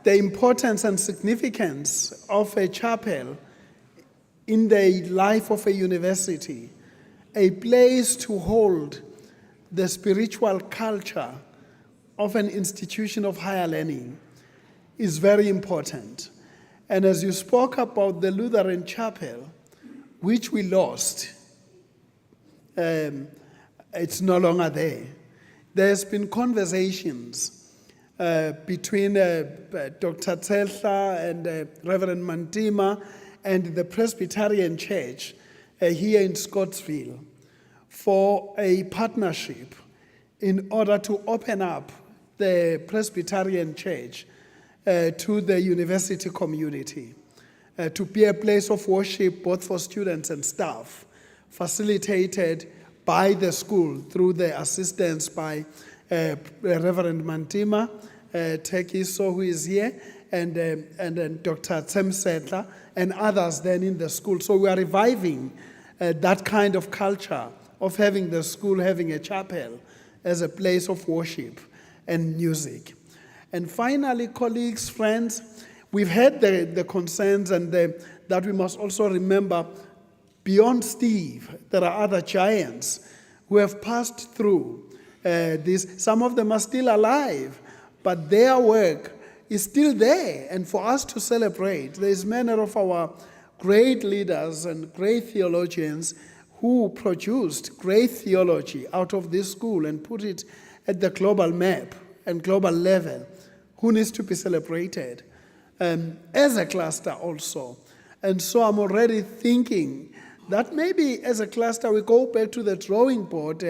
importance and significance of a chapel in the life of a university, a place to hold the spiritual culture of an institution of higher learning, is very important. And as you spoke about the Lutheran chapel, which we lost, it's no longer there. There's been conversations between Dr. Tselha and Reverend Mantima and the Presbyterian Church here in Scottsville for a partnership in order to open up the Presbyterian Church to the university community, to be a place of worship both for students and staff, facilitated by the school through the assistance by Reverend Mantima, Tekiso, who is here, and then Dr. Tsemsetla, and others then in the school. So we are reviving that kind of culture of having the school, having a chapel as a place of worship and music. And finally, colleagues, friends, we've had the concerns and that we must also remember, beyond Steve, there are other giants who have passed through this. Some of them are still alive, but their work is still there. And for us to celebrate, there's many of our great leaders and great theologians who produced great theology out of this school and put it at the global map and global level, who needs to be celebrated as a cluster also. And so I'm already thinking that maybe as a cluster we go back to the drawing board,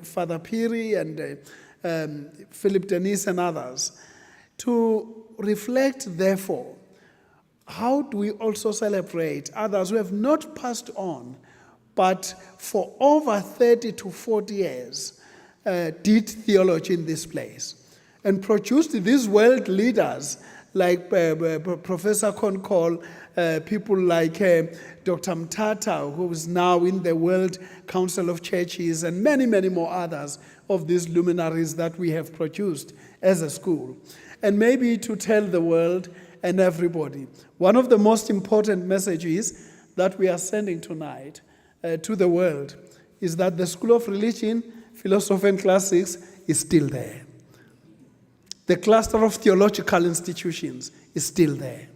Father Piri and Philip Denise and others, to reflect, therefore, how do we also celebrate others who have not passed on, but for over 30 to 40 years did theology in this place and produced these world leaders like Professor Konkol, people like Dr. Mtata, who is now in the World Council of Churches, and many, many more others of these luminaries that we have produced as a school. And maybe to tell the world and everybody, one of the most important messages that we are sending tonight to the world is that the School of Religion, Philosophy and Classics is still there. The cluster of theological institutions is still there.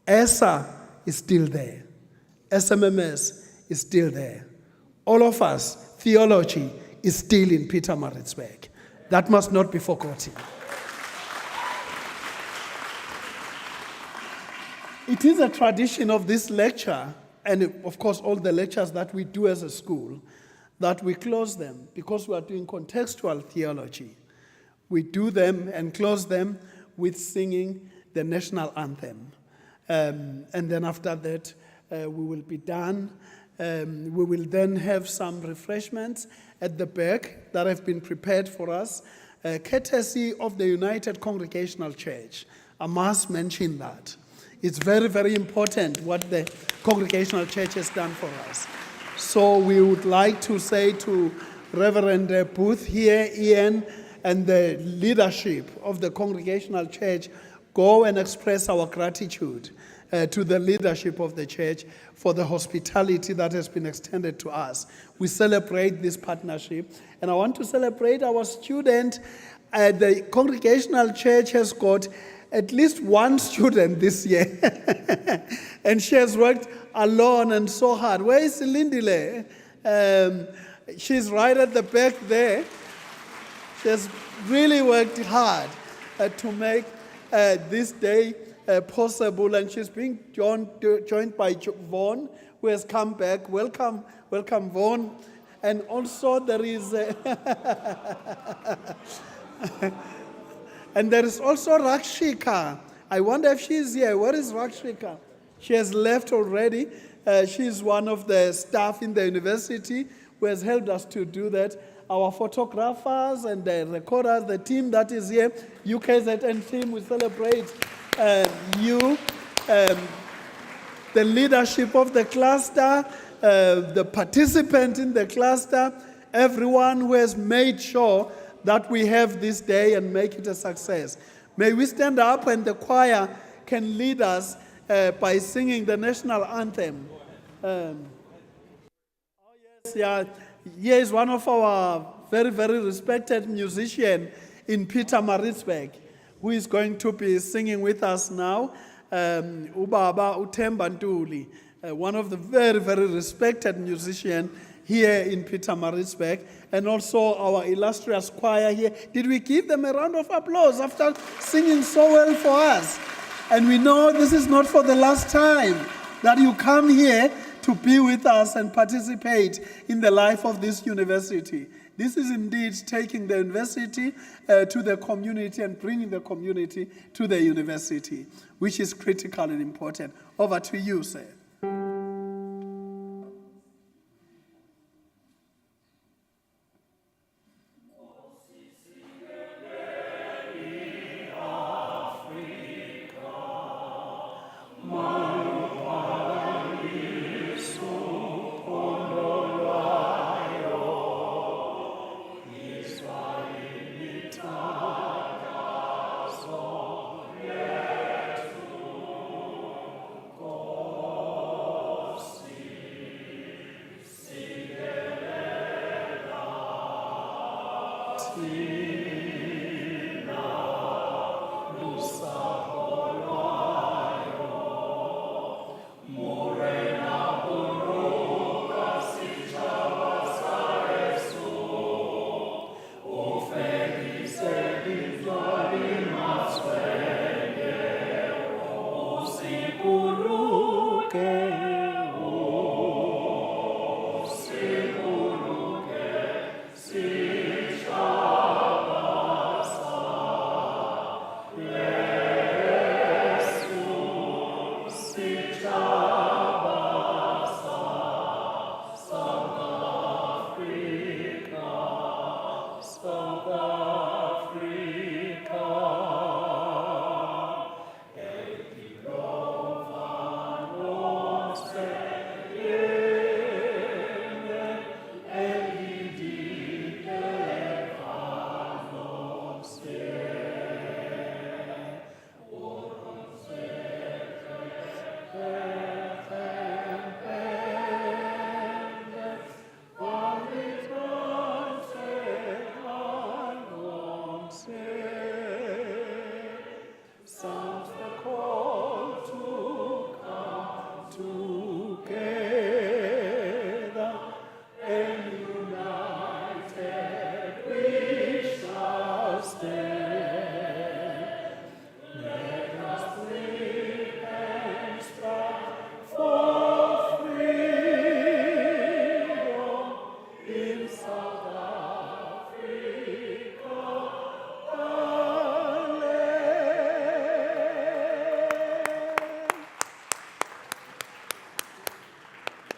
ESA is still there. SMMS is still there. All of us, theology is still in Pietermaritzburg. That must not be forgotten. It is a tradition of this lecture, and of course all the lectures that we do as a school, that we close them because we are doing contextual theology. We do them and close them with singing the national anthem. And then after that, we will be done. We will then have some refreshments at the back that have been prepared for us, courtesy of the United Congregational Church. I must mention that. It's very, very important what the Congregational Church has done for us. So we would like to say to Reverend Booth here, Ian, and the leadership of the Congregational Church, go and express our gratitude to the leadership of the church for the hospitality that has been extended to us. We celebrate this partnership, and I want to celebrate our student. The Congregational Church has got at least one student this year, and she has worked alone and so hard. Where is Lindile? She's right at the back there. She has really worked hard to make this day possible, and she's being joined by Vaughan, who has come back. Welcome, welcome, Vaughan. And also there is, and there is also Rakshika. I wonder if she's here. Where is Rakshika? She has left already. She's one of the staff in the university who has helped us to do that. Our photographers and the recorders, the team that is here, UKZN team, we celebrate you, the leadership of the cluster, the participant in the cluster, everyone who has made sure that we have this day and make it a success. May we stand up and the choir can lead us by singing the national anthem. Here is one of our very, very respected musicians in Pietermaritzburg who is going to be singing with us now. Ubaba Uthemba Ntuli, one of the very, very respected musicians here in Pietermaritzburg, and also our illustrious choir here. Did we give them a round of applause after singing so well for us? And we know this is not for the last time that you come here to be with us and participate in the life of this university. This is indeed taking the university to the community and bringing the community to the university, which is critical and important. Over to you, sir.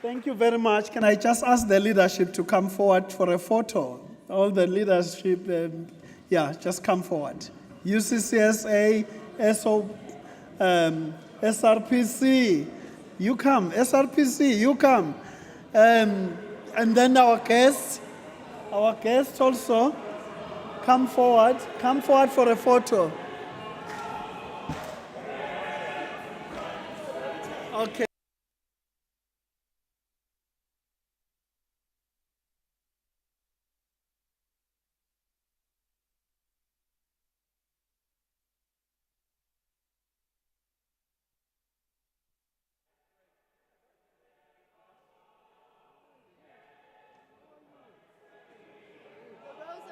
Thank you very much. Can I just ask the leadership to come forward for a photo? All the leadership, just come forward. UCCSA, SO, SRPC, you come. SRPC, you come. And then our guests also, come forward for a photo. Okay.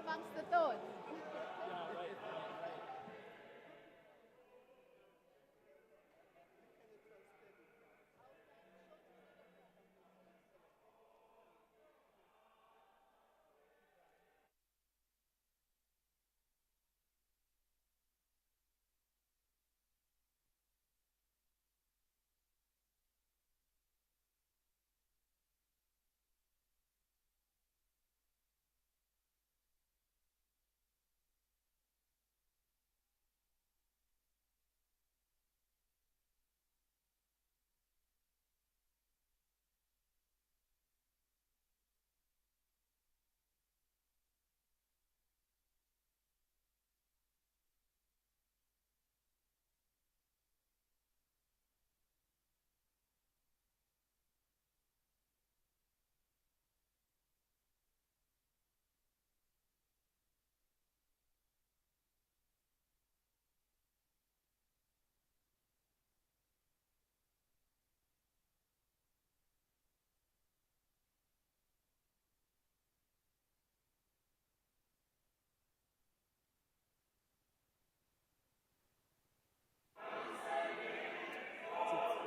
Amongst the thorns.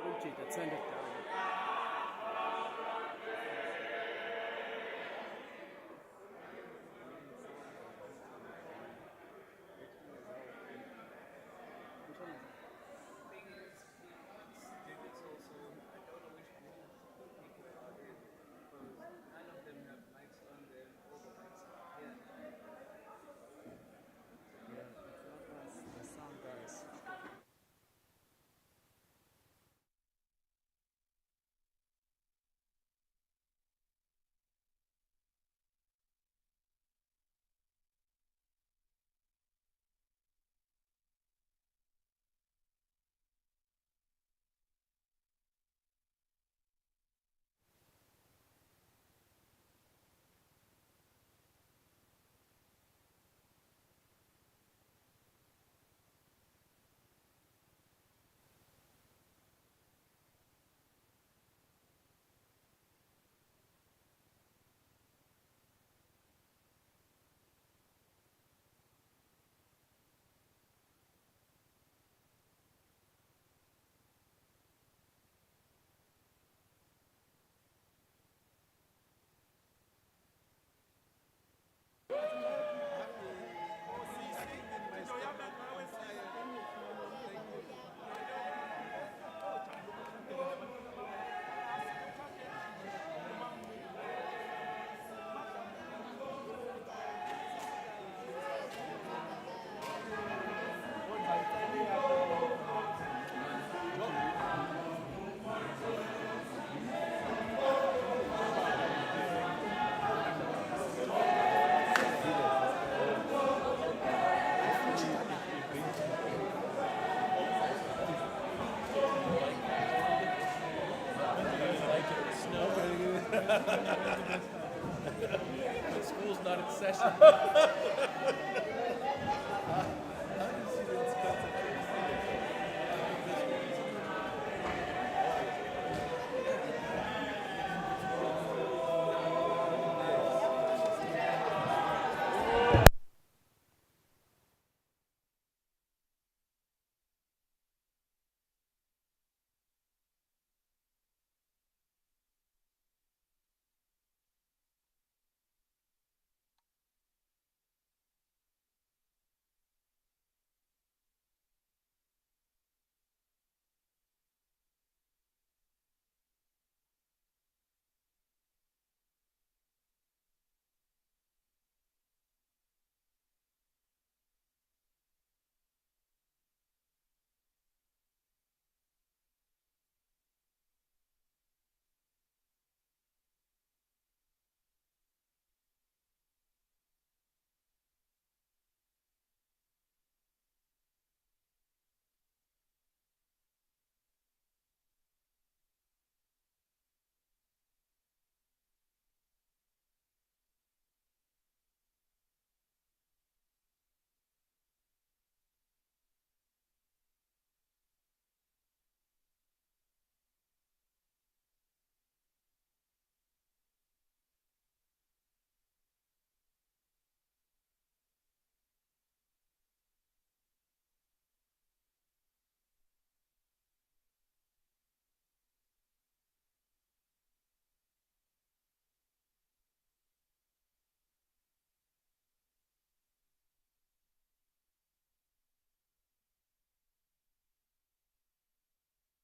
Gruchy, send it down. School's not in session.